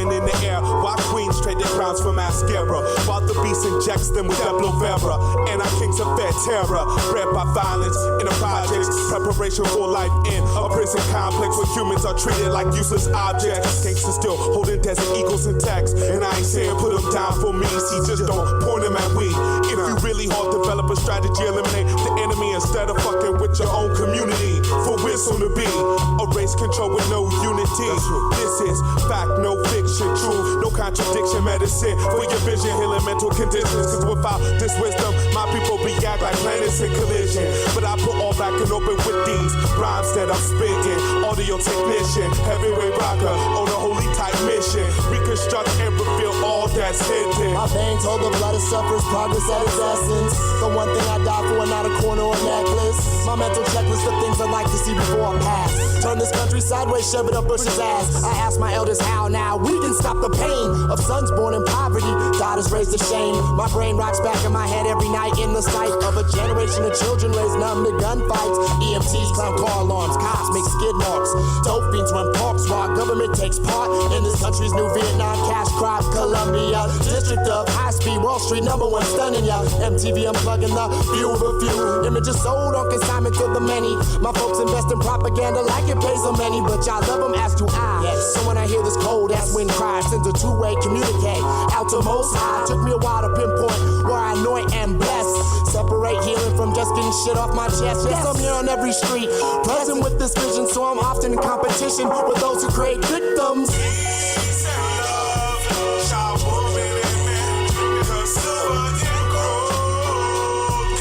hovering in the air while queens trade their crowns for mascara, while the beast injects them with Deplo Vera. And our kings of fair terror, bred by violence in the projects, preparation for life in a prison complex where humans are treated like useless objects. Gangsters still holding desert eagles intact, and I ain't saying put them down for me, see, just don't point them at we. If you really hard, develop a strategy, eliminate the enemy instead of fucking with your own community. For we're soon to be a race control with no unity. This is fact, no fiction, true, no contradiction, medicine for your vision, healing mental conditions. Cause without this wisdom, my people react like planets in collision. But I put all back and open with these rhymes that I'm spitting. Audio technician, heavyweight rocker on a holy type mission. Reconstruct and reveal all that's hidden. My veins hold the blood, it suffers progress at its essence. The one thing I die for, not a corner or necklace. My mental checklist of things I'd like to see before I pass. Turn this country sideways, shove it up Bush's ass. I ask my elders how now we can stop the pain of sons born in poverty, daughters raised to shame. My brain rocks back in my head every night in the sight of a generation of children raised numb to gunfights. EMTs, clown car alarms, cops make skid marks. Dope fiends run parks while government takes part in this country's new Vietnam cash crop. Columbia, district of high speed, Wall Street, #1 stunning ya. MTV unplugging the view of a few. Images sold on consignment to the many. My folks invest in propaganda like it pays so many, but y'all love them as do I. So when I hear this cold ass wind cry, sends a two-way communicate out to most high. Took me a while to pinpoint where I anoint and bless. Separate healing from just getting shit off my chest. Yes, I'm here on every street, present with this vision, so I'm often in competition with those who create victims. Peace and love, child, woman, and man. Because silver and gold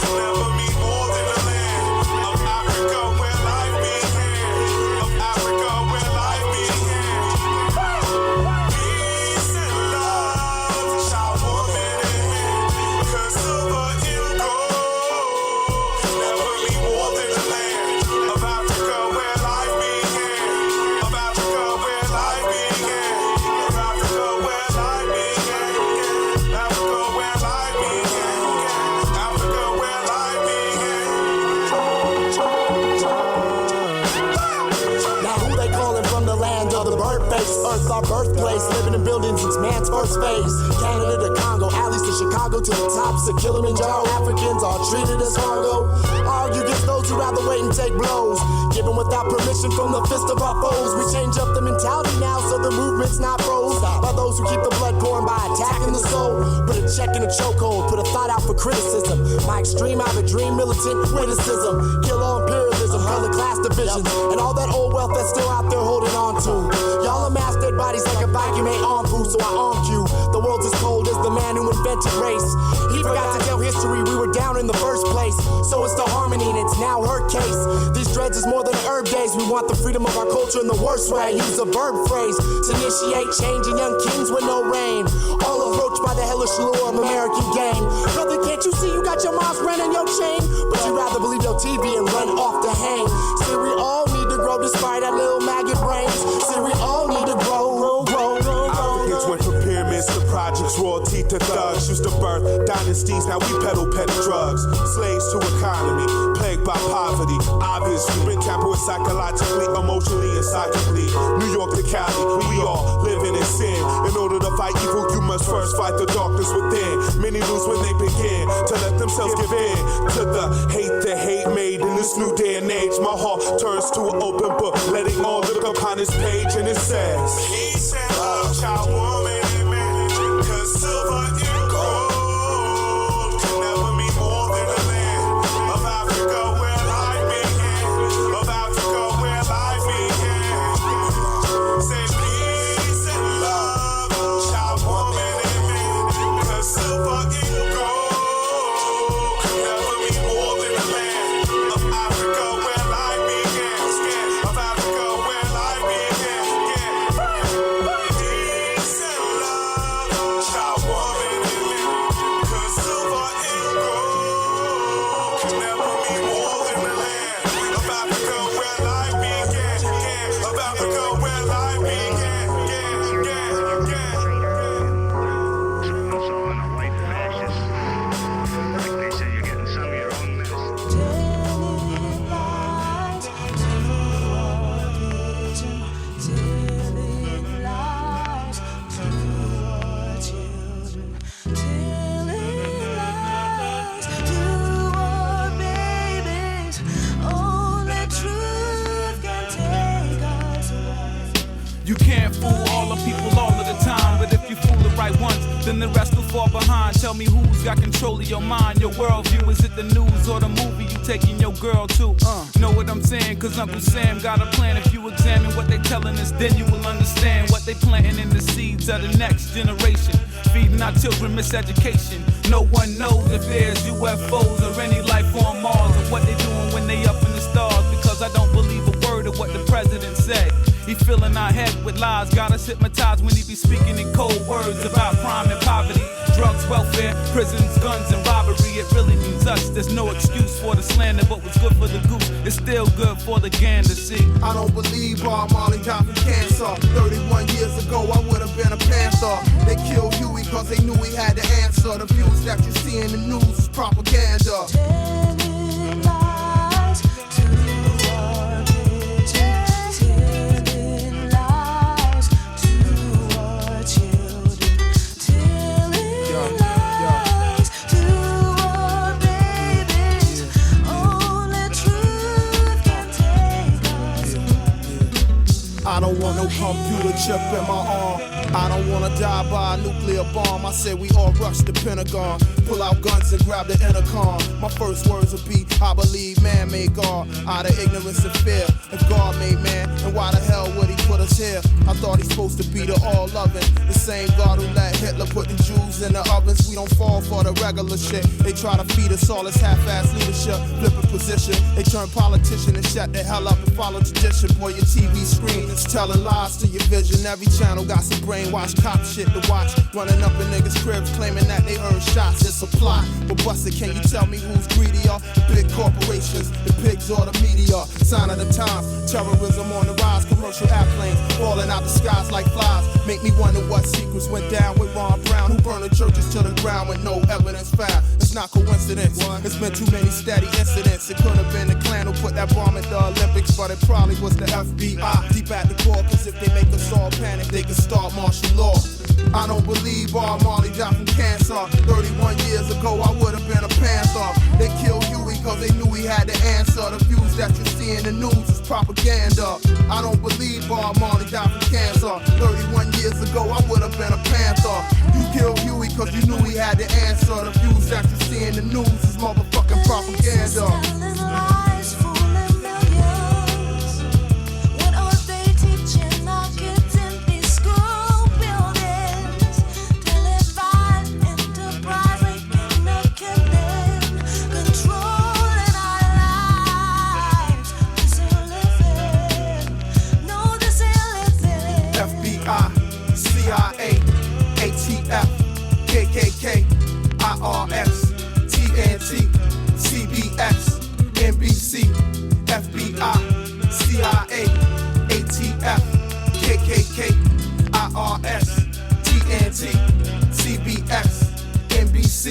can never mean more than the land of Africa where life began. Of Africa where life began. Peace and love, child, woman, and man. Because silver and gold can never mean more than the land of Africa where life began. Of Africa where life began. Of Africa where life began. Africa where life began. Africa where life began. Now who they calling from the land of the bird face? Earth our birthplace, living in buildings since man's first phase. Canada to Congo, alleys to Chicago, to the tops of Kilimanjaro. Africans are treated as cargo. Argue against those who rather wait and take blows, given without permission from the fist of our foes. We change up the mentality now so the movement's not froze by those who keep the blood pouring by attacking the soul. Put a check in a chokehold, put a thought out for criticism. My extreme, I have a dream, militant witticism. Kill all imperialism, color class divisions, and all that old wealth that's still out there holding on to. Y'all amass dead bodies like a vacuum ain't on food, so I arm you. The world's as cold as the man who invented race. He forgot to tell history we were down in the first place. So it's the harmony and it's now her case. These dreads is more than herb days. We want the freedom of our culture in the worst way. Use a verb phrase to initiate change in young kings with no reign. All approached by the hellish lure of American game. Brother, can't you see you got your mom's running your chain? But you rather believe your TV and run off the hang. See, we all need to grow despite our little maggot brains. See, we all need to grow. Africans went from pyramids to projects, royalty to thugs. Used to birth dynasties, now we peddle petty drugs. Slaves to economy, plagued by poverty. Obviously, been tampered with psychologically, emotionally, and psychically. New York to Cali, we all living in sin. In order to fight evil, you must first fight the darkness within. Many lose when they begin to let themselves give in to the hate made in this new day and age. My heart turns to an open book, letting all look upon this page, and it says, peace and love, child, woman, and man. Cause silver and gold can never mean more than the land of Africa where life began. Of Africa where life began. Say peace and love, child, woman, and man. Cause silver and gold can never mean more than the land of Africa where life began. Of Africa where life began. Peace and then the rest will fall behind. Tell me who's got control of your mind, your worldview. Is it the news or the movie you taking your girl to? Know what I'm saying? Cause Uncle Sam got a plan. If you examine what they telling us, then you will understand what they planting in the seeds of the next generation. Feeding our children miseducation. No one knows if there's UFOs or any life on Mars, or what they doing when they up in the stars. Because I don't believe a word of what the president said. He filling our head with lies, got us hypnotized when he be speaking in cold words about crime and poverty, drugs, welfare, prisons, guns, and robbery. It really means us. There's no excuse for the slander, but what's good for the goose is still good for the gander. See, I don't believe Bob Marley died from cancer. 31 years ago, I would have been a panther. They killed Huey cause they knew he had the answer. The views that you see in the news is propaganda. I don't want no computer chip in my arm. I don't wanna die by a nuclear bomb. I said we all rush the Pentagon, pull out guns and grab the intercom. My first words will be, I believe man made God out of ignorance and fear. If God made man, then why the hell would he put us here? I thought he's supposed to be the all-loving, the same God who let Hitler put the Jews in the ovens. We don't fall for the regular shit. They try to feed us all this half-ass leadership, flipping position. They turn politician and shut the hell up and follow tradition. Boy, your TV screen is telling lies to your vision. Every channel got some brainwashed cop shit to watch. Running up in niggas' cribs claiming that they earn shots. It's a plot. But busted, can you tell me who's greedier? The big corporations, the pigs or the media? Sign of the times, terrorism on the rise. Commercial airplanes falling out the skies like flies. Make me wonder what secrets went down with Ron Brown, who burned the churches to the ground with no evidence found. It's not coincidence. It's been too many steady incidents. It could have been the Klan who put that bomb at the Olympics, but it probably was the FBI. Deep at the core, cause if they make us all panic, they can start martial law. I don't believe Bob Marley died from cancer. 31 years ago, I would have been a panther. They killed Huey cause they knew he had the answer. The views that you see in the news is propaganda. I don't believe Bob Marley died from cancer. 31 years ago, I would have been a panther. You killed Huey cause you knew he had the answer. The views that you see in the news is motherfucking propaganda. CIA, ATF, KKK, IRS, TNT, CBS, NBC, FBI, CIA, ATF, KKK, IRS, TNT, CBS, NBC.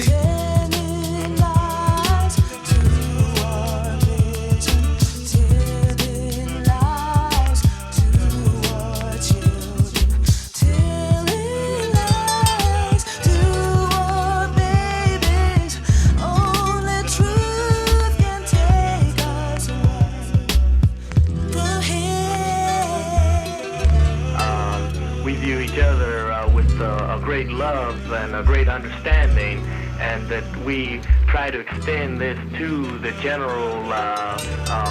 Great love and a great understanding, and that we try to extend this to the general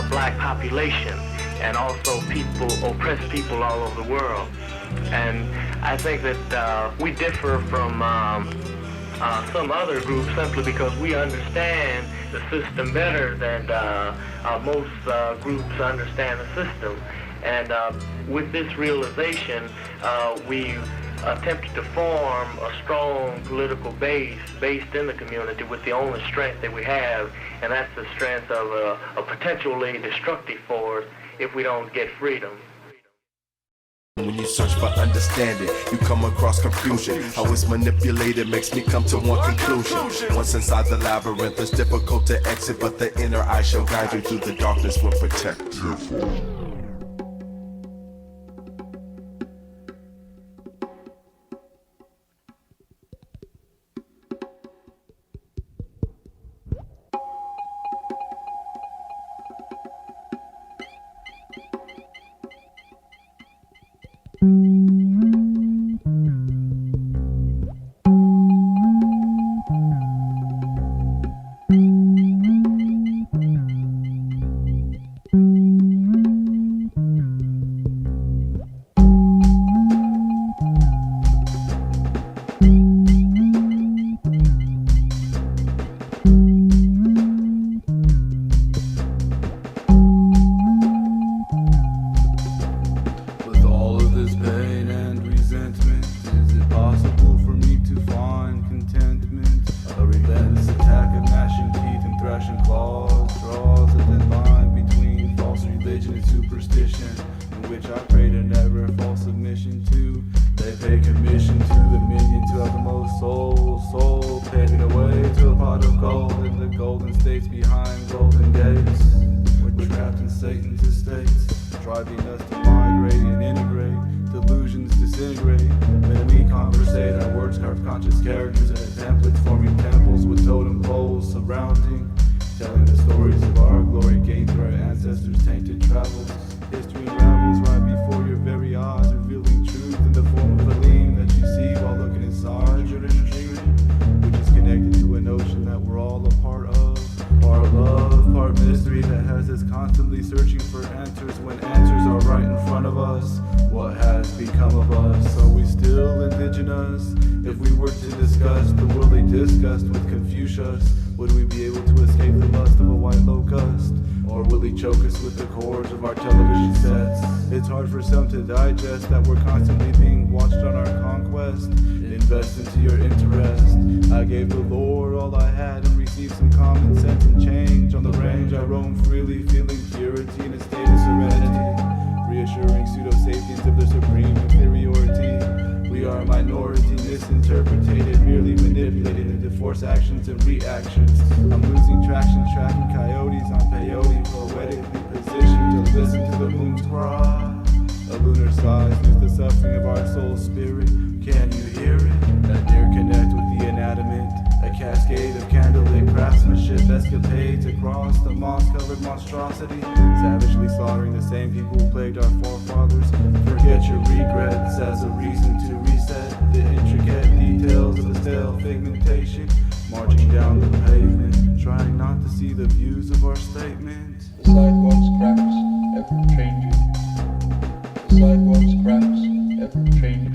black population and also people, oppressed people all over the world. And I think that we differ from some other groups simply because we understand the system better than most groups understand the system. And with this realization, we attempted to form a strong political base based in the community with the only strength that we have, and that's the strength of a potentially destructive force if we don't get freedom. When you search for understanding, you come across confusion. How it's manipulated makes me come to one conclusion. Once inside the labyrinth, it's difficult to exit, but the inner eye shall guide you through the darkness will protect you. crashing claws, draws a thin line between false religion and superstition, in which I pray to never fall submission to. They pay commission to the minions who have the most soul, paving a way to a pot of gold in the golden states behind golden gates. We're trapped in Satan's estates, driving us to migrate and integrate. Delusions disintegrate. When we conversate, our words carve conscious characters into templates, forming temples with totem poles surrounding, telling the stories of our glory gained through our ancestors' tainted travels. History unravels right before your very eyes, revealing truth in the form of a gleam that you see while looking inside your inner dream, which is connected to an ocean that we're all a part of. Part love, part mystery that has us constantly searching for answers when answers are right in front of us. What has become of us? Are we still indigenous? If we were to discuss the worldly disgust with Confucius, would we be able to escape the lust of a white locust? Or will he choke us with the cords of our television sets? It's hard for some to digest that we're constantly being watched on our conquest. Invest into your interest. I gave the Lord all I had and received some common sense and change. On the range I roam freely, feeling purity in a state of serenity, reassuring pseudo-sapiens of their supreme inferiority. We are a minority, misinterpreted, merely manipulated into force actions and reactions. I'm losing traction, tracking coyotes on peyote, poetically positioned to listen to the moon's cry. A lunar size is the suffering of our soul spirit. Can you hear it? A near connect with the inanimate. A cascade of candlelit craftsmanship escapades across the moss-covered monstrosity, savagely slaughtering the same people who plagued our forefathers. Forget your regrets as a reason to reset the intricate details of the stale pigmentation, marching down the pavement, trying not to see the views of our statement. The sidewalks cracks, ever changing. The sidewalks cracks, ever changing.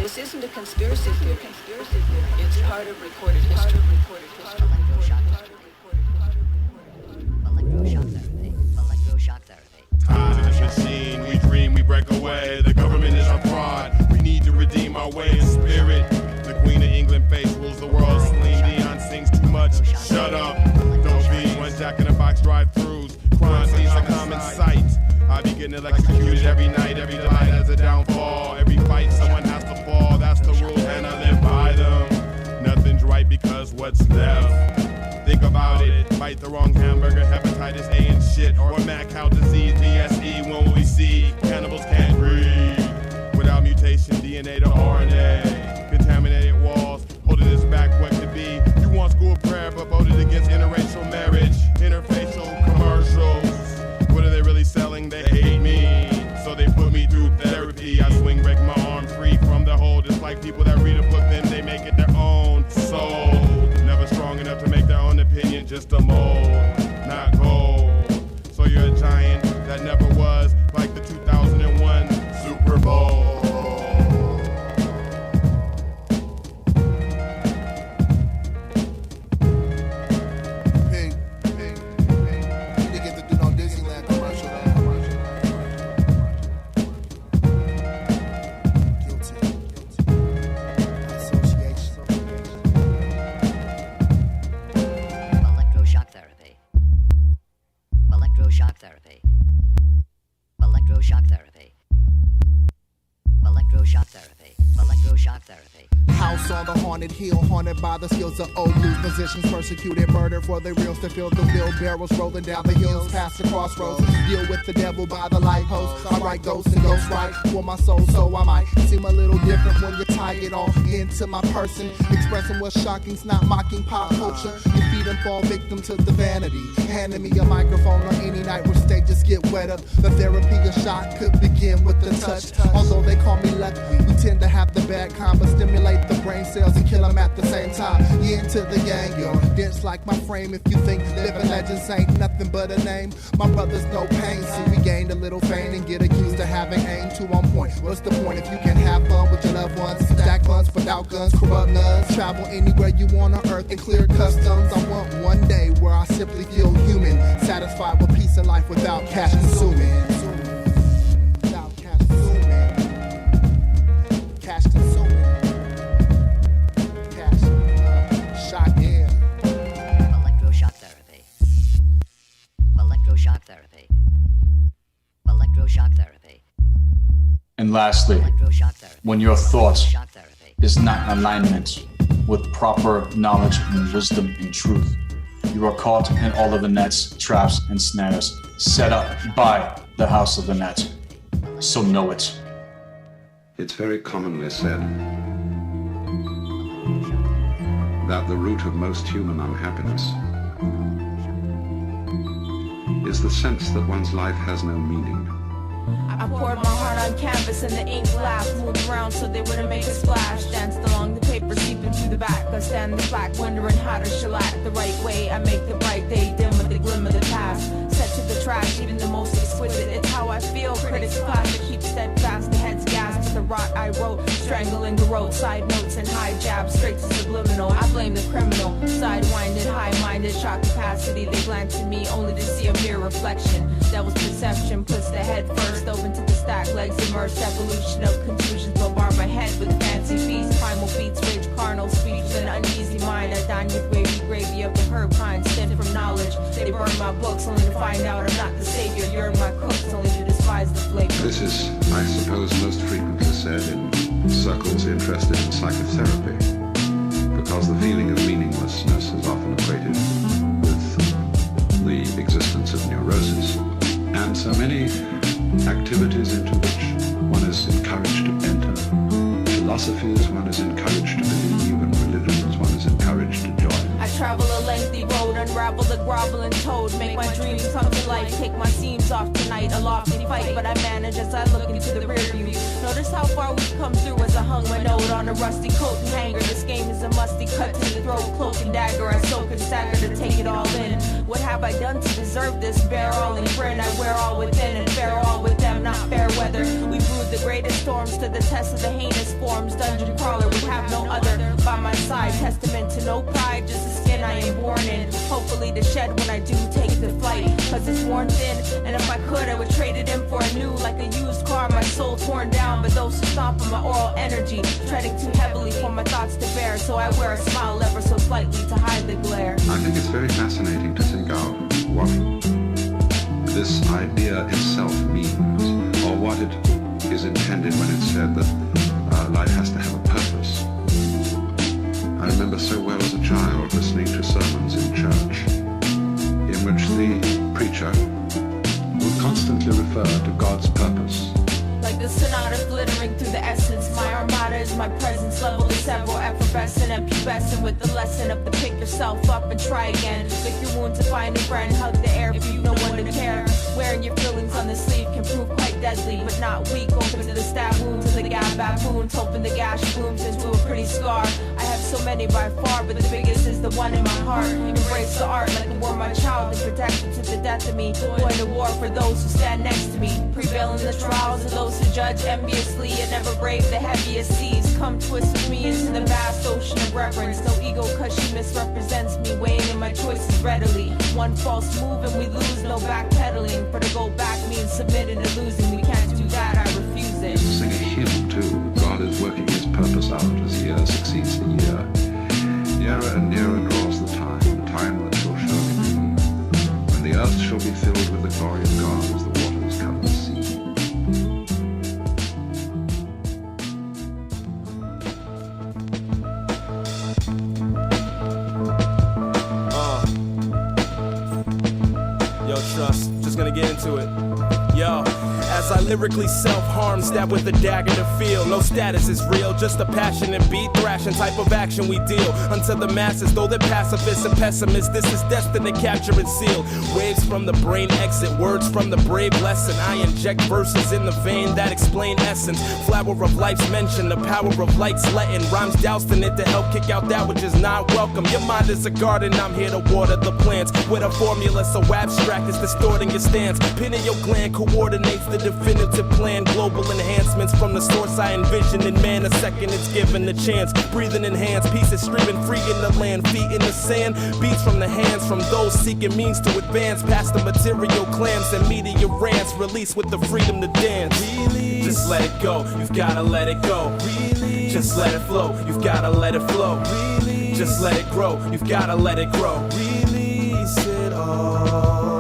This isn't a conspiracy theory. It's part of recorded history. Electroshock therapy. Tied to this machine, we dream, we break away. The government is our fraud. We need to redeem our way in spirit. The Queen of England face rules the world. Celine Dion sings too much. Shut up. Don't be one Jack in the Box drive-thrus. Crime seems a common sight. I be getting electrocuted every night. Every light has a downfall. Every fight someone has to fall. That's the rules and I live by them. Nothing's right because what's left? Think about it. Bite the wrong hamburger, hepatitis A and shit, or mad cow disease, BSE. When will we see cannibals can't breathe without mutation, DNA to RNA, contaminated walls, holding us back. What could be? You want school prayer, but voted against interracial marriage, interfacial commercials. What are they really selling? They hate me, so they put me through therapy. I swing, break my arm free from the hold. It's like people that read a book, then they make it their own. Soul, never strong enough to make their own opinion, just a mold, not gold. So you're a giant that never was, like the 2001 Super Bowl. House on the haunted hill, haunted by the skills of old loose musicians, persecuted, murdered for their reals to fill the wheelbarrows, rolling down the hills, past the crossroads. Deal with the devil by the light post. I write ghosts and ghost right for my soul, so I might seem a little different when you tie it all into my person. Expressing what's shocking's not mocking pop culture. You feed and fall victim to the vanity. Handing me a microphone on any night where stages get wetter. The therapy a shot could begin with the touch. Although they call me lucky, we tend to have the bad kind, but stimulate the brain cells and kill them at the same time. You into the gang, yo. Dense like my frame. If you think living legends ain't nothing but a name, my brothers no pain. See, we gained a little fame and get accused of having aim too on point. What's the point if you can have fun with your loved ones? Stack funds without guns, corrupt nuns. Travel anywhere you want on earth and clear customs. I want one day where I simply feel human, satisfied with peace and life without cash consuming. Without cash consuming. Cash consuming. Electroshock therapy. Electroshock therapy. Electroshock therapy. And lastly, when your thoughts is not in alignment with proper knowledge and wisdom and truth, you are caught in all of the nets, traps, and snares set up by the house of the net. So know it. It's very commonly said that the root of most human unhappiness is the sense that one's life has no meaning. I poured my heart on canvas and the ink laughed, moved around so they wouldn't make a splash. Danced along the paper, seeping through the back. I stand in the black, wondering how to shellac the right way. I make the bright day dim with the glim of the past. Set to the trash, even the most exquisite. It's how I feel. Critics clash to keep steadfast. The head's gas to the rot I wrote, strangling the road. Side notes and high jabs, straight to subliminal. I blame the criminal. Sidewinded, high-minded, shock capacity. They glance at me only to see a mere reflection. Devil's perception puts the head first, open to the stack, legs immersed. Evolution of confusions bombard my head with fancy feasts. Primal beats, rage, carnal speech, with an uneasy mind. I dine with wavy gravy of the herb kind, sent from knowledge. They burn my books only to find out I'm not the savior. You're my cooks only to despise the flavor. This is, I suppose, most frequently said in circles interested in psychotherapy, because the feeling of meaninglessness is often equated with the existence of neurosis. And so many activities into which one is encouraged to enter, philosophies one is encouraged to believe, and religions one is encouraged to join. I travel a lengthy road, unravel the groveling toad, make my dreams come to life, take my seams off tonight, a lofty fight, but I manage as I look into the rear view. Notice how far we've come through as I hung my note on a rusty coat and hanger. This game is a musty cut to the throat, cloak and dagger. I soak and stagger to take it all in. What have I done to deserve this? Bear all in grin, I wear all within and bear all with them. I'm not fair weather. We brewed the greatest storms to the test of the heinous forms. Dungeon crawler, we have no other by my side. Testament to no pride, just the skin I am born in. Hopefully to shed when I do take the flight, cause it's worn thin. And if I could, I would trade it in for a new, like a used car. My soul torn down, but those who stomp on my oral energy, treading too heavily for my thoughts to bear. So I wear a smile ever so slightly to hide the glare. I think it's very fascinating to think out what this idea itself means, or what it is intended when it's said that life has to have a purpose. I remember so well as a child listening to sermons in church, in which the preacher would constantly refer to God's purpose. Like the sonata glittering through the essence, my armada is my presence, level is several, effervescent and pubescent with the lesson of the pick yourself up and try again. Lick your wound to find a friend, hug the air for you, no one to care. Wearing your feelings on the sleeve can prove quite deadly, but not weak. Open to the stab wound, to the gab baboons, hoping the gash blooms into a pretty scar. I have so many by far, but the biggest is the one in my heart. Embrace the art like a war, my child, and protect it to the death of me. Going to war for those who stand next to me, prevailing the trials of those who judge enviously and never brave the heaviest seas. Come twist with me into the vast ocean of reverence. No ego cause she misrepresents me, weighing in my choices readily. One false move and we lose, no backpedaling. For to go back means submitting and losing. We can't do that, I refuse it. Sing a hymn too. God is working his purpose out as year succeeds the year. Nearer and nearer draws the time that shall surely be, when the earth shall be filled with the glory of God as the waters cover the sea. Yo, trust, just gonna get into it. Yo, as I lyrically self-harm, stab with a dagger to feel. No status is real, just a passionate beat, thrashing type of action we deal. Unto the masses, though they're pacifists and pessimists, this is destined to capture and seal. Waves from the brain exit, words from the brave lesson. I inject verses in the vein that explain essence. Flower of life's mention, the power of light's letting. Rhymes dousing it to help kick out that which is not welcome. Your mind is a garden, I'm here to water the plants. With a formula so abstract it's distorting your stance. Pineal gland coordinates the definitive plan. Global enhancements from the source I envision in man. A second it's given the chance. Breathing enhanced, pieces streaming free in the land. Feet in the sand, beats from the hands from those seeking means to advance past the material clams and media rants. Release with the freedom to dance. Release. Just let it go, you've gotta let it go. Release. Just let it flow, you've gotta let it flow. Release. Just let it grow, you've gotta let it grow. Release it all.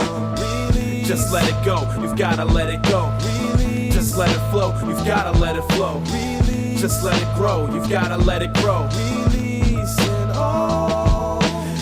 Release. Just let it go, you've gotta let it go. Release. Just let it flow, you've gotta let it flow. Release. Just let it grow, you've gotta let it grow. Release it all.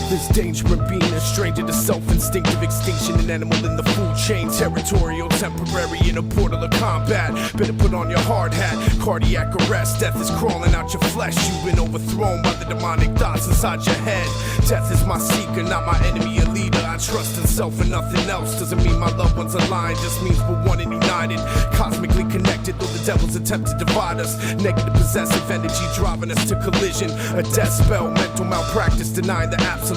There's danger in being a stranger to self-instinctive extinction. An animal in the food chain, territorial, temporary in a portal of combat. Better put on your hard hat, cardiac arrest. Death is crawling out your flesh. You've been overthrown by the demonic thoughts inside your head. Death is my seeker, not my enemy, a leader. I trust in self and nothing else. Doesn't mean my loved ones aligned, just means we're one and united. Cosmically connected, though the devil's attempt to divide us. Negative possessive energy driving us to collision. A death spell, mental malpractice, denying the absolute.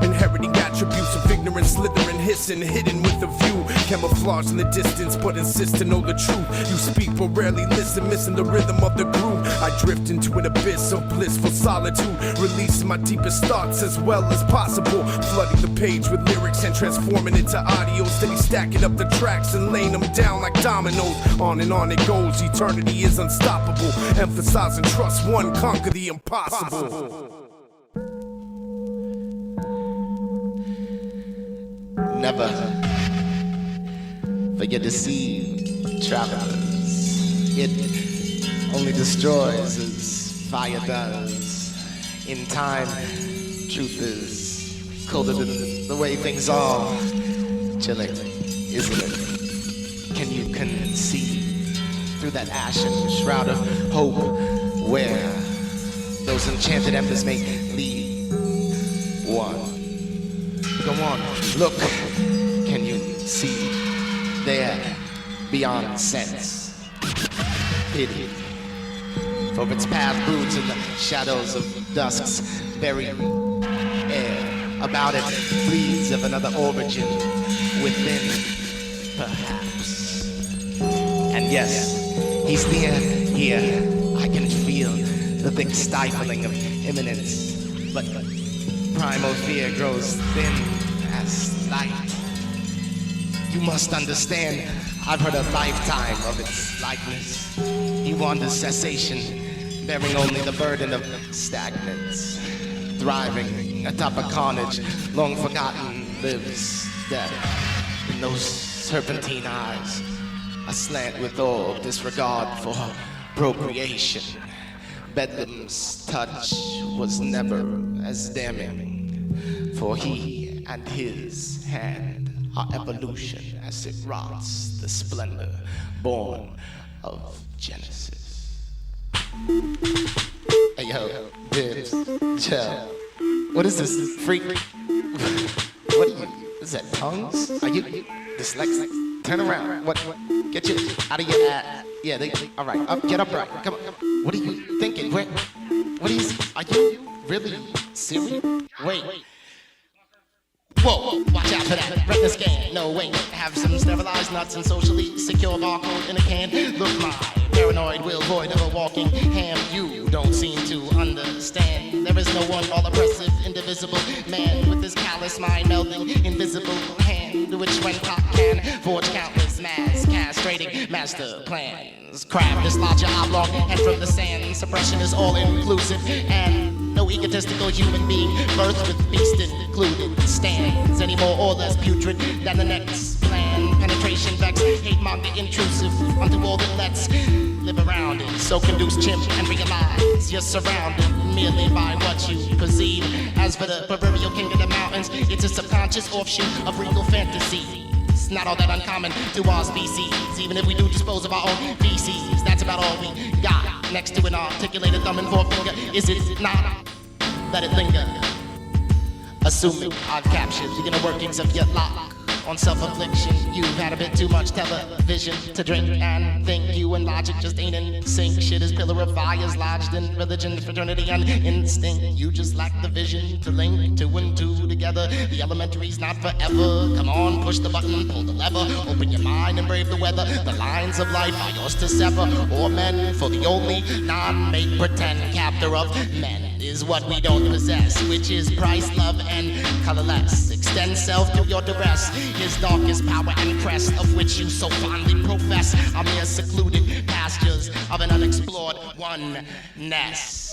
Inheriting attributes of ignorance, slithering, hissing, hidden with a view. Camouflage in the distance, but insist to know the truth. You speak but rarely listen, missing the rhythm of the groove. I drift into an abyss of blissful solitude, releasing my deepest thoughts as well as possible. Flooding the page with lyrics and transforming into audio. Steady stacking up the tracks and laying them down like dominoes. On and on it goes, eternity is unstoppable. Emphasizing trust one, conquer the impossible. Never forget to deceive travelers. It only destroys as fire does. In time, truth is colder than the way things are. Chilling, isn't it? Can you conceive through that ashen shroud of hope where those enchanted embers may lead one? Go on, look, can you see there beyond sense? Pity, for its path broods in the shadows of dusk's very air. About it bleeds of another origin within, perhaps. And yes, he's near here. I can feel the thick stifling of imminence. But primal fear grows thin as light. You must understand, I've heard a lifetime of its likeness. He wanders cessation, bearing only the burden of stagnance. Thriving atop a carnage, long forgotten, lives dead. In those serpentine eyes, aslant with all disregard for procreation. Bedlam's touch was never as damning, for he and his hand are evolution as it rots the splendor born of Genesis. Hey yo, Dibs, chill. What is this, freak? What are you, is that tongues? Are you dyslexic? Turn around, what, get you out of your ass. Yeah, all right, up, get up, right, come on. What are you thinking? What are you really serious? Wait. Whoa, watch out for that retina scan. No, wait, have some sterilized nuts and socially secure barcode in a can. Look, my paranoid will void of a walking ham. You don't seem to understand. There is no one all-oppressive, indivisible man with his callous mind melding invisible hand, which when caught can forge countless mass castrating master plans. Crab dislodge your oblong head from the sand. Suppression is all-inclusive and no egotistical human being birthed with beast included stands any more or less putrid than the next plan. Penetration vex, hate monger intrusive unto all that lets live around it. So conduce chimp and realize you're surrounded merely by what you perceive. As for the proverbial king of the mountains, it's a subconscious offshoot of regal fantasy. It's not all that uncommon to our species, even if we do dispose of our own feces. That's about all we got next to an articulated thumb and forefinger. Is it not? Let it linger. Assuming I've captured the inner workings of your lock on self-affliction. You've had a bit too much television to drink and think. You and logic just ain't in sync. Shit is pillar of fires lodged in religion, fraternity, and instinct. You just lack the vision to link two and two together. The elementary's not forever. Come on, push the button, pull the lever. Open your mind and brave the weather. The lines of life are yours to sever. Or men, for the only non-make pretend captor of men is what we don't possess, which is price, love, and colorless. Extend self to your duress, his darkest power and crest, of which you so fondly profess are mere secluded pastures of an unexplored oneness.